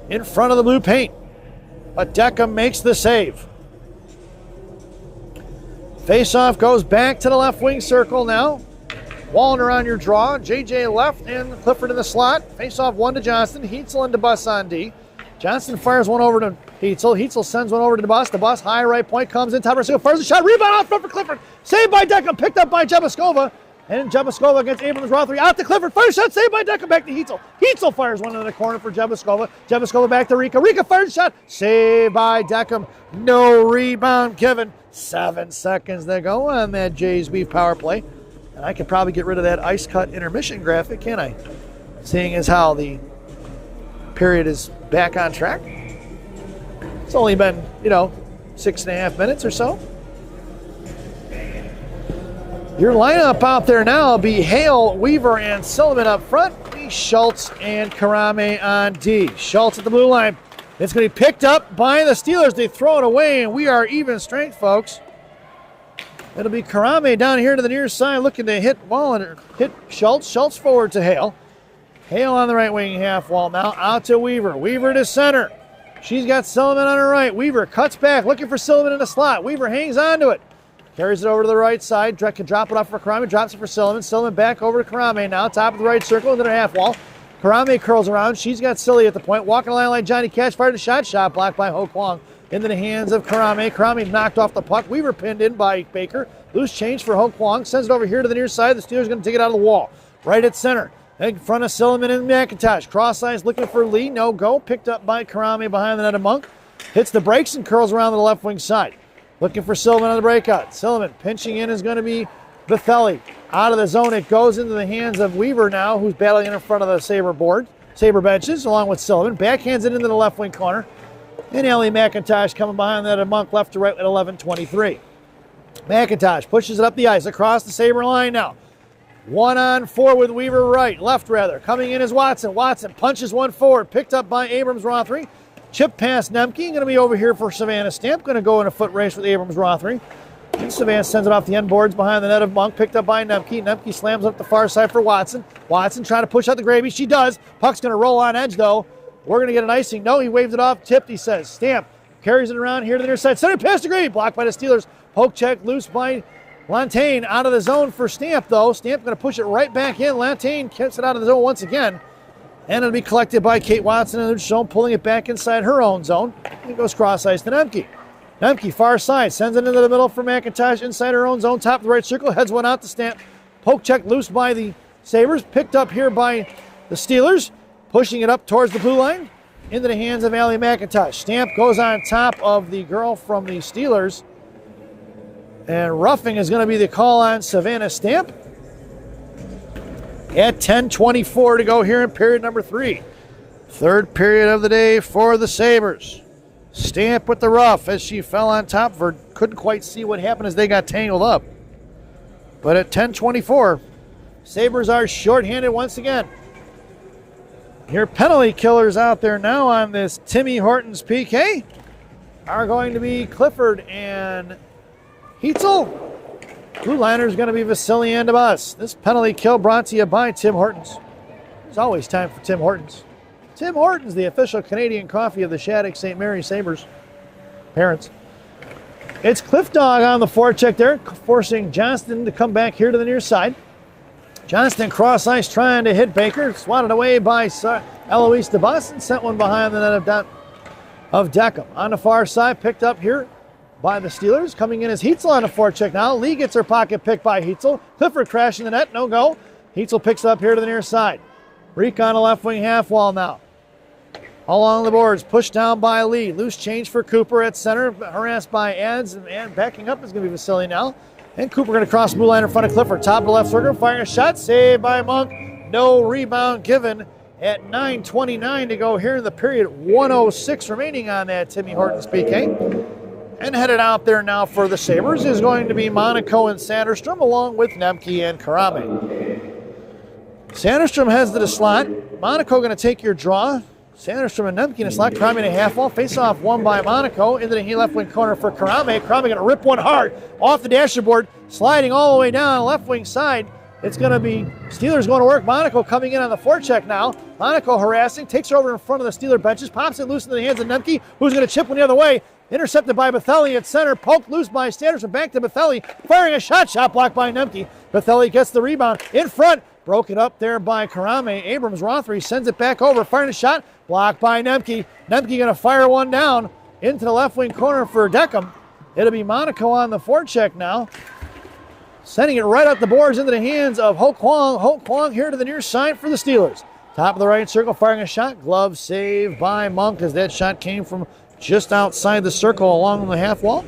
in front of the blue paint. But Deckham makes the save. Face-off goes back to the left wing circle now. Wallander on your draw. JJ left and Clifford in the slot. Face-off one to Johnston. Heitzel and DeBus on D. Johnston fires one over to Heitzel. Heitzel sends one over to DeBus. DeBus high right point comes in. Top right circle. Fires a shot. Rebound off front for Clifford. Saved by Deckham. Picked up by Jabuskova. And Jabuskova against Abrams Rothery. Out to Clifford. Fire shot. Saved by Deckham. Back to Heitzel. Heitzel fires one into the corner for Jabuskova. Jabuskova back to Rika. Rika fires a shot. Saved by Deckham. No rebound given. 7 seconds to go on that Jay's Beef power play. And I could probably get rid of that ice cut intermission graphic, can't I? Seeing as how the period is back on track. It's only been, 6.5 minutes or so. Your lineup out there now will be Hale, Weaver, and Silliman up front. Schultz and Karame on D. Schultz at the blue line. It's going to be picked up by the Steelers. They throw it away, and we are even strength, folks. It'll be Karame down here to the near side looking to hit Wallander, hit Schultz. Schultz forward to Hale. Hale on the right wing half wall now. Out to Weaver. Weaver to center. She's got Silliman on her right. Weaver cuts back looking for Silliman in the slot. Weaver hangs on to it. Carries it over to the right side. Can drop it off for Karame. Drops it for Silliman. Silliman back over to Karame now. Top of the right circle into the half wall. Karame curls around. She's got Silly at the point. Walking the line like Johnny Cash. Fired a shot. Shot blocked by Ho Kwang. Into the hands of Karame. Karame knocked off the puck. Weaver pinned in by Baker. Loose change for Ho Kwang. Sends it over here to the near side. The Steelers going to take it out of the wall. Right at center. In front of Silliman and McIntosh. Cross lines looking for Lee. No go. Picked up by Karame behind the net of Monk. Hits the brakes and curls around to the left wing side. Looking for Silliman on the breakout. Silliman pinching in is going to be Bethelli. Out of the zone it goes into the hands of Weaver now, who's battling in front of the Sabre benches, along with Silliman. Backhands it into the left wing corner. And Ellie McIntosh coming behind that of Monk left to right at 11:23. McIntosh pushes it up the ice across the Sabre line now. 1-on-4 with Weaver right, left rather. Coming in is Watson. Watson punches one forward, picked up by Abrams Rothery. Chip past Nemke, going to be over here for Savannah Stamp. Going to go in a foot race with Abrams Rothery. And Savannah sends it off the end boards behind the net of Monk, picked up by Nemke. Nemke slams up the far side for Watson. Watson trying to push out the gravy. She does. Puck's going to roll on edge, though. We're going to get an icing. No, he waved it off. Tipped, he says. Stamp carries it around here to the near side. Center pass to Gravy. Blocked by the Steelers. Poke check loose by Lantagne out of the zone for Stamp, though. Stamp going to push it right back in. Lantagne gets it out of the zone once again. And it'll be collected by Kate Watson in the zone, pulling it back inside her own zone. It goes cross ice to Nemke. Nemke, far side, sends it into the middle for McIntosh inside her own zone, top of the right circle, heads one out to Stamp. Poke check loose by the Sabres, picked up here by the Steelers, pushing it up towards the blue line, into the hands of Allie McIntosh. Stamp goes on top of the girl from the Steelers, and roughing is going to be the call on Savannah Stamp. At 10:24 to go here in period number 3. Third period of the day for the Sabres. Stamp with the rough as she fell on top of her. Couldn't quite see what happened as they got tangled up. But at 10:24, Sabres are shorthanded once again. Your penalty killers out there now on this Timmy Hortons PK are going to be Clifford and Heitzel. Blue liner is going to be Vasily and DeBus. This penalty kill brought to you by Tim Hortons. There's always time for Tim Hortons. Tim Hortons, the official Canadian coffee of the Shattuck St. Mary Sabres. Parents. It's Cliff Dog on the forecheck there, forcing Johnston to come back here to the near side. Johnston cross ice trying to hit Baker. Swatted away by Eloise DeBus and sent one behind the net of Deckham. On the far side, picked up here by the Steelers. Coming in is Heitzel on the forecheck now. Lee gets her pocket picked by Heitzel. Clifford crashing the net, no go. Heitzel picks it up here to the near side. Reek on the left wing half wall now. Along the boards, pushed down by Lee. Loose change for Cooper at center, harassed by Ads, and backing up is going to be Vasily now. And Cooper going to cross the blue line in front of Clifford. Top of the left circle, firing a shot, saved by Monk. No rebound given at 9:29 to go here in the period. 1:06 remaining on that Timmy Hortons PK. And headed out there now for the Sabres is going to be Monaco and Sanderstrom, along with Nemke and Karame. Sanderstrom heads to the slot. Monaco going to take your draw. Sanderstrom and Nemke in the slot. Karame in a half wall. Face off won by Monaco into the left wing corner for Karame. Karame going to rip one hard off the dashboard, sliding all the way down left wing side. It's going to be Steelers going to work. Monaco coming in on the forecheck now. Monaco harassing, takes her over in front of the Steeler benches, pops it loose into the hands of Nemke, who's going to chip one the other way. Intercepted by Bethelli at center, poked loose by Sanderson, back to Bethelli, firing a shot blocked by Nemke. Bethelli gets the rebound in front, broken up there by Karame. Abrams Rothery sends it back over, firing a shot, blocked by Nemke. Nemke going to fire one down into the left wing corner for Deckham. It'll be Monaco on the forecheck now, sending it right up the boards into the hands of Ho Kwang. Ho Kwang here to the near side for the Steelers. Top of the right circle, firing a shot, glove save by Monk as that shot came from just outside the circle along the half wall.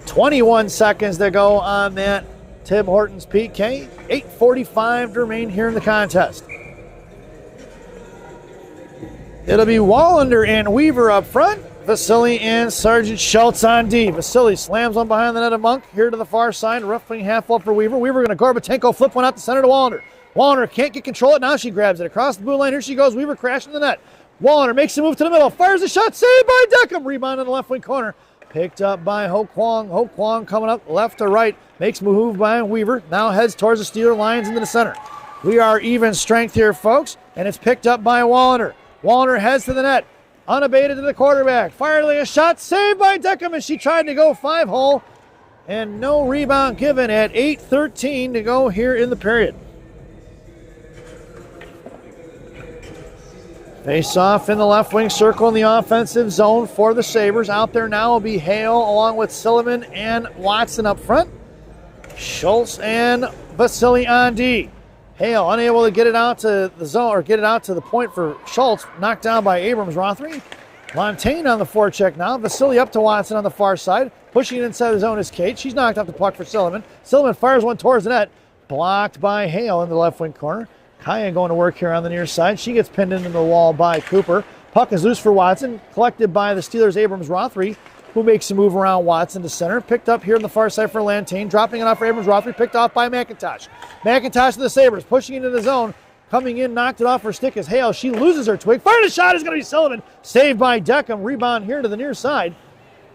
21 seconds to go on that Tim Hortons PK. 8:45 to remain here in the contest. It'll be Wallander and Weaver up front. Vasily and Sergeant Schultz on D. Vasily slams one behind the net of Monk here to the far side. Rough wing half wall for Weaver. Weaver going to Gorbatenko flip one out the center to Wallander. Wallander can't get control of it. Now she grabs it across the blue line. Here she goes. Weaver crashing the net. Wallander makes a move to the middle, fires a shot, saved by Deckham. Rebound in the left wing corner, picked up by Ho Kwang. Ho Kwang coming up left to right, makes a move by Weaver, now heads towards the Steeler lines into the center. We are even strength here, folks, and it's picked up by Wallander. Wallander heads to the net, unabated to the quarterback, firing a shot, saved by Deckham as she tried to go 5-hole, and no rebound given at 8:13 to go here in the period. Face off in the left wing circle in the offensive zone for the Sabres. Out there now will be Hale along with Silliman and Watson up front. Schultz and Vasily on D. Hale unable to get it out to the zone or get it out to the point for Schultz. Knocked down by Abrams Rothery. Lantagne on the forecheck now. Vasily up to Watson on the far side. Pushing it inside the zone is Kate. She's knocked off the puck for Silliman. Silliman fires one towards the net. Blocked by Hale in the left wing corner. Kaya going to work here on the near side. She gets pinned into the wall by Cooper. Puck is loose for Watson. Collected by the Steelers' Abrams Rothery, who makes a move around Watson to center. Picked up here on the far side for Lantagne. Dropping it off for Abrams Rothery. Picked off by McIntosh. McIntosh to the Sabres. Pushing into the zone. Coming in, knocked it off her stick is Hale. She loses her twig. Fired a shot is going to be Sullivan. Saved by Deckham. Rebound here to the near side.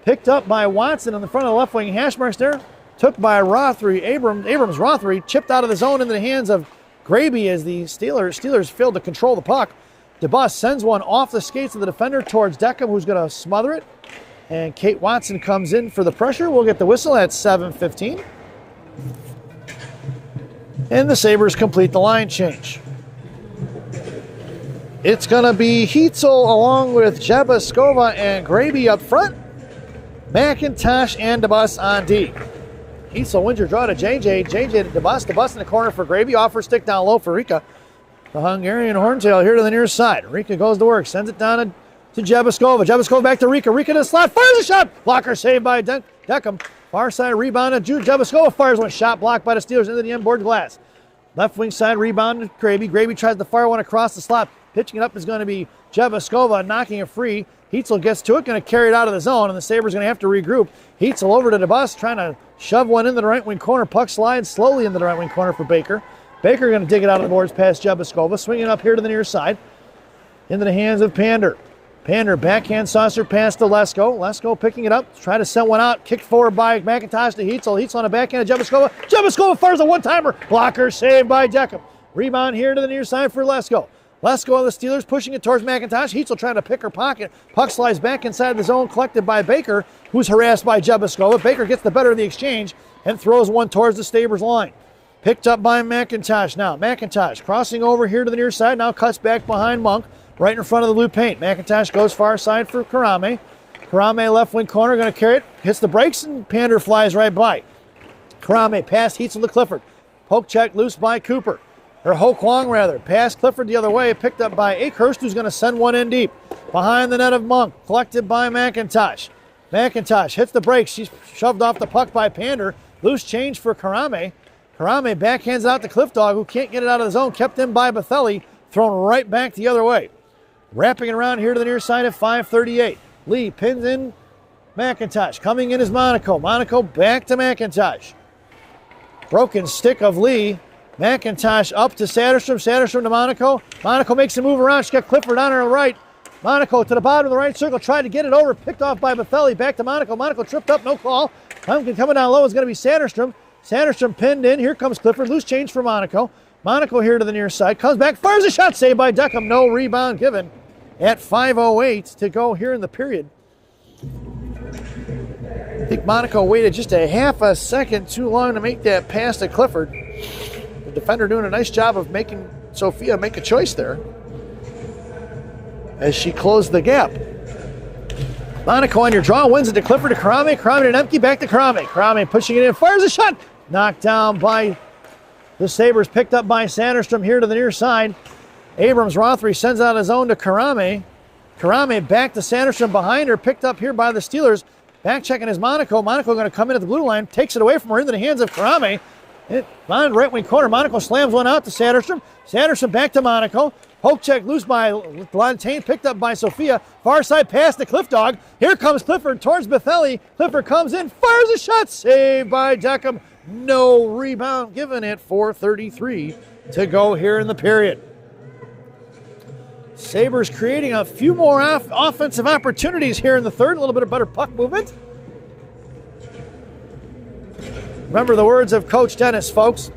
Picked up by Watson on the front of the left wing hash marks there. Took by Rothery. Abrams Rothery. Chipped out of the zone into the hands of Graby as the Steelers failed to control the puck. DeBus sends one off the skates of the defender towards Deckham, who's going to smother it. And Kate Watson comes in for the pressure. We'll get the whistle at 7:15. And the Sabres complete the line change. It's going to be Heitzel along with Jabaskova and Graby up front. McIntosh and DeBus on D. Heitzel wins your draw to JJ. JJ to DeBus. DeBus in the corner for Graby. Offer stick down low for Rika. The Hungarian horntail here to the near side. Rika goes to work. Sends it down to Jabaskova. Jabaskova back to Rika. Rika to the slot. Fires a shot. Blocker saved by Deckham. Far side rebound to Jabaskova. Fires one. Shot blocked by the Steelers into the end board glass. Left wing side rebound to Graby. Graby tries to fire one across the slot. Pitching it up is going to be Jabaskova, knocking it free. Heitzel gets to it, going to carry it out of the zone, and the Sabres going to have to regroup. Heitzel over to DeBus, trying to shove one into the right wing corner. Puck slides slowly into the right wing corner for Baker. Baker going to dig it out of the boards past Jabaskova, swinging up here to the near side. Into the hands of Pander. Pander, backhand saucer pass to Lesko. Lesko picking it up, trying to send one out. Kicked forward by McIntosh to Heitzel. Heitzel on a backhand of Jabaskova. Jabaskova fires a one-timer. Blocker saved by Deckham. Rebound here to the near side for Lesko. Lesko of the Steelers pushing it towards McIntosh. Heitzel trying to pick her pocket. Puck slides back inside the zone, collected by Baker, who's harassed by Jabaskova. Baker gets the better of the exchange and throws one towards the Sabres line. Picked up by McIntosh now. McIntosh crossing over here to the near side. Now cuts back behind Monk, right in front of the blue paint. McIntosh goes far side for Karame. Karame left wing corner, going to carry it. Hits the brakes, and Pander flies right by. Karame past Heitzel to Clifford. Poke check loose by Cooper. Or Ho Kwong, rather. Pass Clifford the other way, picked up by Akehurst, who's going to send one in deep. Behind the net of Monk, collected by McIntosh. McIntosh hits the brakes. She's shoved off the puck by Pander. Loose change for Karame. Karame backhands out to Cliff Dog, who can't get it out of the zone. Kept in by Bathelli, thrown right back the other way. Wrapping it around here to the near side at 5:38. Lee pins in McIntosh. Coming in is Monaco. Monaco back to McIntosh. Broken stick of Lee. McIntosh up to Satterstrom. Satterstrom to Monaco. Monaco makes a move around. She's got Clifford on her right. Monaco to the bottom of the right circle. Tried to get it over. Picked off by Bathelli. Back to Monaco. Monaco tripped up. No call. Coming down low is going to be Satterstrom. Satterstrom pinned in. Here comes Clifford. Loose change for Monaco. Monaco here to the near side. Comes back. Fires a shot. Saved by Deckham. No rebound given at 5:08 to go here in the period. I think Monaco waited just a half a second too long to make that pass to Clifford. The defender doing a nice job of making Sophia make a choice there as she closed the gap. Monaco on your draw, wins it to Clifford to Karame. Karame to Nemke, back to Karame. Karame pushing it in, fires a shot. Knocked down by the Sabres, picked up by Sanderstrom here to the near side. Abrams Rothery sends out his own to Karame. Karame back to Sanderstrom behind her, picked up here by the Steelers. Back checking is Monaco. Monaco going to come in at the blue line, takes it away from her into the hands of Karame. Behind right wing corner, Monaco slams one out to Sanderstrom. Sanderstrom back to Monaco. Poke check loose by Lantain, picked up by Sophia. Far side pass to Cliff Dog. Here comes Clifford towards Bathelli. Clifford comes in, fires a shot, saved by Deckham. No rebound given at 4:33 to go here in the period. Sabres creating a few more offensive opportunities here in the third. A little bit of better puck movement. Remember the words of Coach Dennis, folks.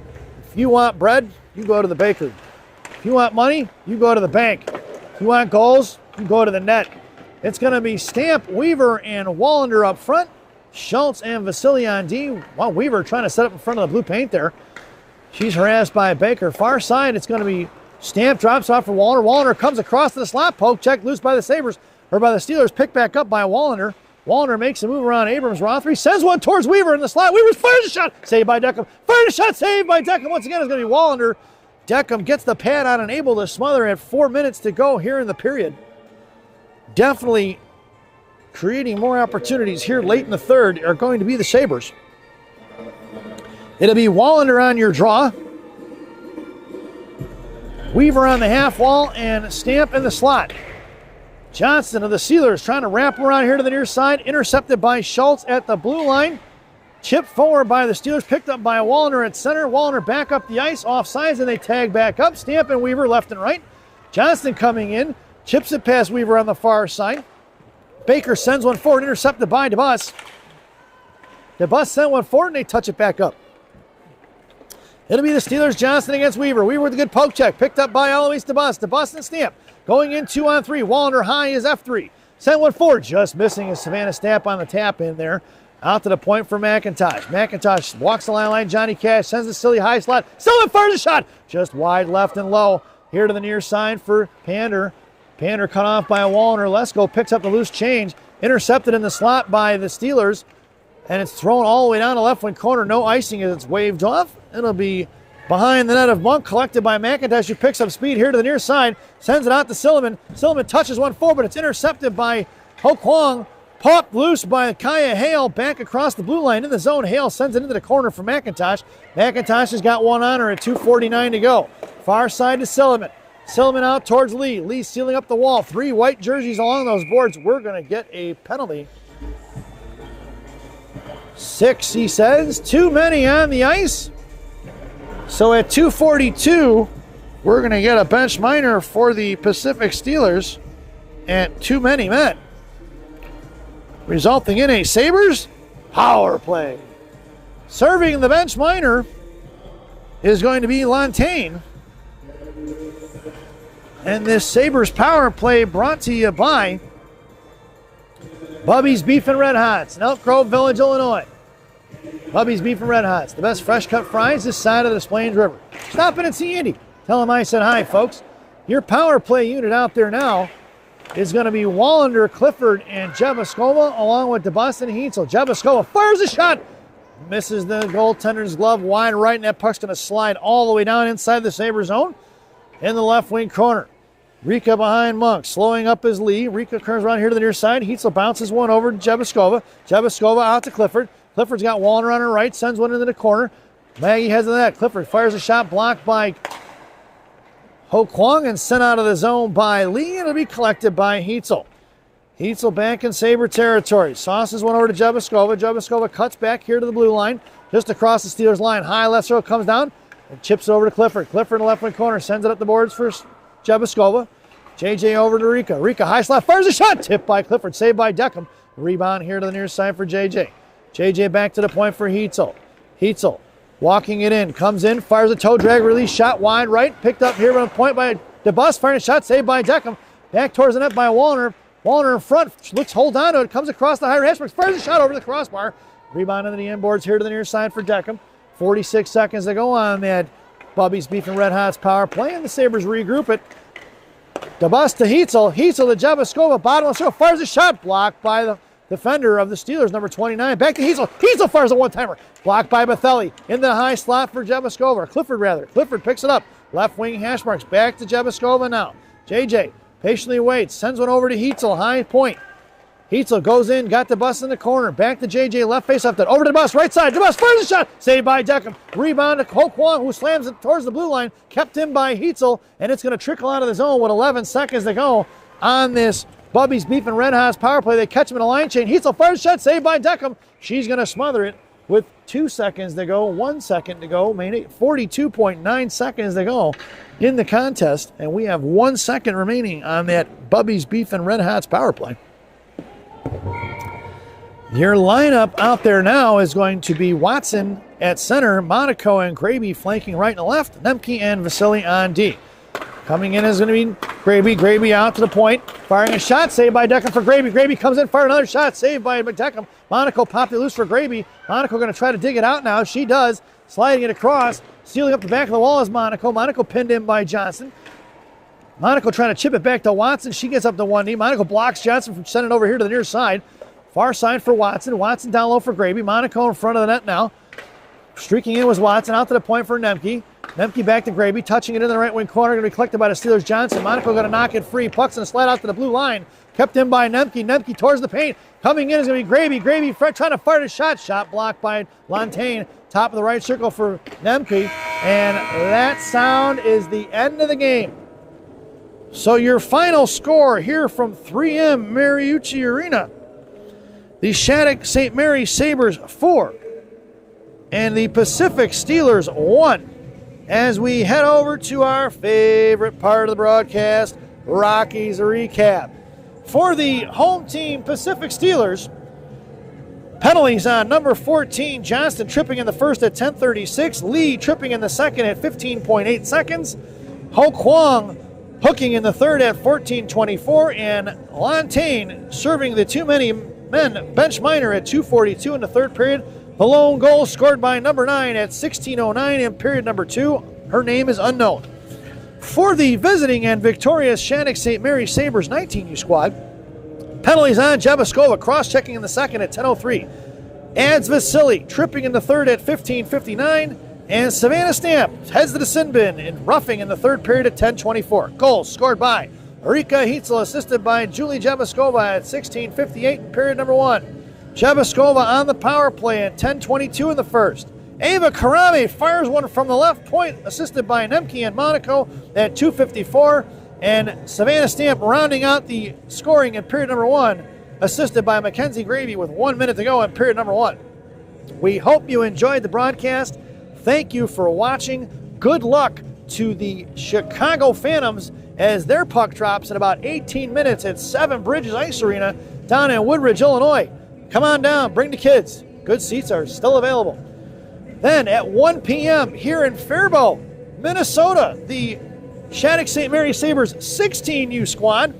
If you want bread, you go to the bakery. If you want money, you go to the bank. If you want goals, you go to the net. It's going to be Stamp, Weaver, and Wallander up front. Schultz and Vasily on D. Well, Weaver trying to set up in front of the blue paint there. She's harassed by Baker. Far side, it's going to be Stamp, drops off for Wallander. Wallander comes across to the slot. Poke check loose by the Sabres, or by the Steelers. Picked back up by Wallander. Wallander makes a move around Abrams Rothery. Sends one towards Weaver in the slot. Weaver fires a shot. Saved by Deckham. Fired a shot. Saved by Deckham. Once again, it's going to be Wallander. Deckham gets the pad on and able to smother at 4 minutes to go here in the period. Definitely creating more opportunities here late in the third are going to be the Sabres. It'll be Wallander on your draw. Weaver on the half wall and Stamp in the slot. Johnston of the Steelers trying to wrap around here to the near side. Intercepted by Schultz at the blue line. Chipped forward by the Steelers. Picked up by Wallander at center. Wallander back up the ice. Offsides and they tag back up. Stamp and Weaver left and right. Johnston coming in. Chips it past Weaver on the far side. Baker sends one forward. Intercepted by DeBus. DeBus sent one forward and they touch it back up. It'll be the Steelers. Johnston against Weaver. Weaver with a good poke check. Picked up by Eloise DeBus. DeBus and Stamp. Going in 2-on-3. Wallander high is F3. Send one forward, just missing as Savannah Stapp on the tap in there. Out to the point for McIntosh. McIntosh walks the line. Johnny Cash sends a silly high slot. Sullivan fires a shot. Just wide left and low. Here to the near side for Pander. Pander cut off by a Wallner. Lesko picks up the loose change. Intercepted in the slot by the Steelers. And it's thrown all the way down the left wing corner. No icing as it's waved off. It'll be behind the net of Monk, collected by McIntosh, who picks up speed here to the near side. Sends it out to Silliman. Silliman touches one forward, but it's intercepted by Ho Kwong. Popped loose by Kaya Hale, back across the blue line in the zone. Hale sends it into the corner for McIntosh. McIntosh has got one on her at 2:49 to go. Far side to Silliman. Silliman out towards Lee. Lee sealing up the wall. 3 white jerseys along those boards. We're going to get a penalty. 6, he says. Too many on the ice. So at 2:42, we're going to get a bench minor for the Pacific Steelers at too many men, resulting in a Sabres power play. Serving the bench minor is going to be Lantaine. And this Sabres power play brought to you by Bubby's Beef and Red Hots in Elk Grove Village, Illinois. Bubby's Beef and Red Hots, the best fresh cut fries this side of the Plains River. Stop in and see Andy. Tell him I said hi, folks. Your power play unit out there now is going to be Wallander, Clifford, and Jebaskova, along with DeBus and Heitzel. Jebaskova fires a shot. Misses the goaltender's glove wide right, and that puck's going to slide all the way down inside the Sabre zone in the left wing corner. Rika behind Monk, slowing up his lead. Rika curves around here to the near side. Heitzel bounces one over to Jebaskova. Jebaskova out to Clifford. Clifford's got Wallander on her right, sends one into the corner. Maggie heads to the net. Clifford fires a shot blocked by Ho Kwong and sent out of the zone by Lee, and it'll be collected by Heitzel. Heitzel back in Sabre territory. Sauces one over to Jebaskova. Jebaskova cuts back here to the blue line, just across the Steelers line. High left circle comes down and chips over to Clifford. Clifford in the left wing corner sends it up the boards for Jebaskova. JJ over to Rika. Rika high slot fires a shot. Tipped by Clifford. Saved by Deckham. Rebound here to the near side for JJ. JJ back to the point for Heitzel. Heitzel walking it in. Comes in. Fires a toe drag release shot wide right. Picked up here on the point by DeBus. Firing a shot. Saved by Deckham. Back towards the net by Wallner. Wallner in front. Looks hold on to it. Comes across the high hash marks. Fires a shot over the crossbar. Rebound into the inboards here to the near side for Deckham. 46 seconds to go on that Bubby's Beef and Red Hots power play. And the Sabres regroup it. DeBus to Heitzel. Heitzel to Jebaskova. Bottom of the circle. Fires a shot. Blocked by the defender of the Steelers, number 29. Back to Heitzel. Heitzel fires a one-timer. Blocked by Bethelli. In the high slot for Jebaskova. Clifford, rather. Clifford picks it up. Left wing hash marks. Back to Jebaskova now. JJ patiently waits. Sends one over to Heitzel. High point. Heitzel goes in. Got DeBus in the corner. Back to JJ. Left face up. That over to DeBus. Right side. DeBus fires a shot. Saved by Deckham. Rebound to Ho Kwong, who slams it towards the blue line. Kept in by Heitzel. And it's going to trickle out of the zone with 11 seconds to go on this Bubby's Beef and Red Hots power play. They catch him in a line chain. Heitzel fires a shot, saved by Deckham. She's going to smother it with 2 seconds to go, 1 second to go. 42.9 seconds to go in the contest. And we have 1 second remaining on that Bubby's Beef and Red Hots power play. Your lineup out there now is going to be Watson at center, Monaco and Graby flanking right and left, Nemke and Vasily on D. Coming in is going to be Graby. Graby out to the point. Firing a shot. Saved by Deckham for Graby. Graby comes in. Fire another shot. Saved by Deckham. Monaco popped it loose for Graby. Monaco going to try to dig it out now. She does. Sliding it across. Sealing up the back of the wall is Monaco. Monaco pinned in by Johnson. Monaco trying to chip it back to Watson. She gets up to one knee. Monaco blocks Johnson from sending it over here to the near side. Far side for Watson. Watson down low for Graby. Monaco in front of the net now. Streaking in was Watson. Out to the point for Nemke. Nemke back to Graby, touching it in the right wing corner, going to be collected by the Steelers. Johnson. Monaco going to knock it free. Puck's going to slide out to the blue line. Kept in by Nemke. Nemke towards the paint. Coming in is going to be Graby. Graby trying to fire the shot. Shot blocked by Lantaine. Top of the right circle for Nemke. And that sound is the end of the game. So your final score here from 3M Mariucci Arena. The Shattuck St. Mary Sabres 4 and the Pacific Steelers 1. As we head over to our favorite part of the broadcast, Rockies recap. For the home team Pacific Steelers, penalties on number 14, Johnston tripping in the first at 10:36, Lee tripping in the second at 15.8 seconds, Ho Kwong hooking in the third at 14:24, and Lontaine serving the too many men bench minor at 2:42 in the third period. The lone goal scored by number 9 at 16:09 in period number 2. Her name is unknown. For the visiting and victorious Shattuck St. Mary Sabres 19U squad, penalties on Jabaskova, cross-checking in the second at 10:03. Adds Vasily, tripping in the third at 15:59. And Savannah Stamp heads to the sin bin in roughing in the third period at 10:24. Goals scored by Erika Heitzel, assisted by Julie Jabaskova at 16:58 in period number 1. Jabaskova on the power play at 10:22 in the first. Ava Karame fires one from the left point, assisted by Nemke and Monaco at 2:54. And Savannah Stamp rounding out the scoring in period number 1, assisted by Mackenzie Gravy with 1 minute to go in period number 1. We hope you enjoyed the broadcast. Thank you for watching. Good luck to the Chicago Phantoms as their puck drops in about 18 minutes at Seven Bridges Ice Arena down in Woodridge, Illinois. Come on down, bring the kids. Good seats are still available. Then at 1 p.m. here in Faribault, Minnesota, the Shattuck St. Mary Sabres 16U squad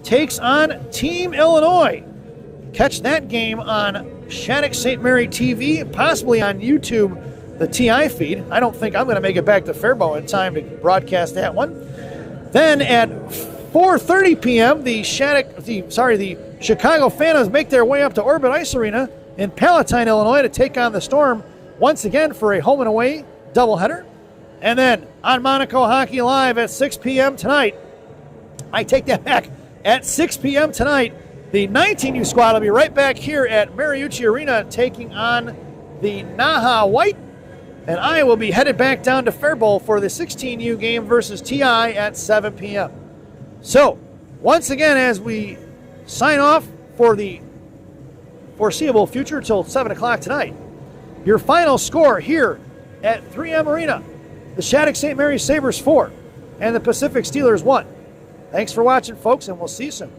takes on Team Illinois. Catch that game on Shattuck St. Mary TV, possibly on YouTube, the TI feed. I don't think I'm going to make it back to Faribault in time to broadcast that one. Then at 4:30 p.m., the Chicago Phantoms make their way up to Orbit Ice Arena in Palatine, Illinois, to take on the Storm once again for a home and away doubleheader. And then on Monaco Hockey Live at 6 p.m. tonight, I take that back. At 6 p.m. tonight, the 19U squad will be right back here at Mariucci Arena taking on the Naha White. And I will be headed back down to Faribault for the 16U game versus TI at 7 p.m. So, once again, as we sign off for the foreseeable future till 7 o'clock tonight, your final score here at 3M Arena, the Shattuck St. Mary Sabres 4 and the Pacific Steelers 1. Thanks for watching, folks, and we'll see you soon.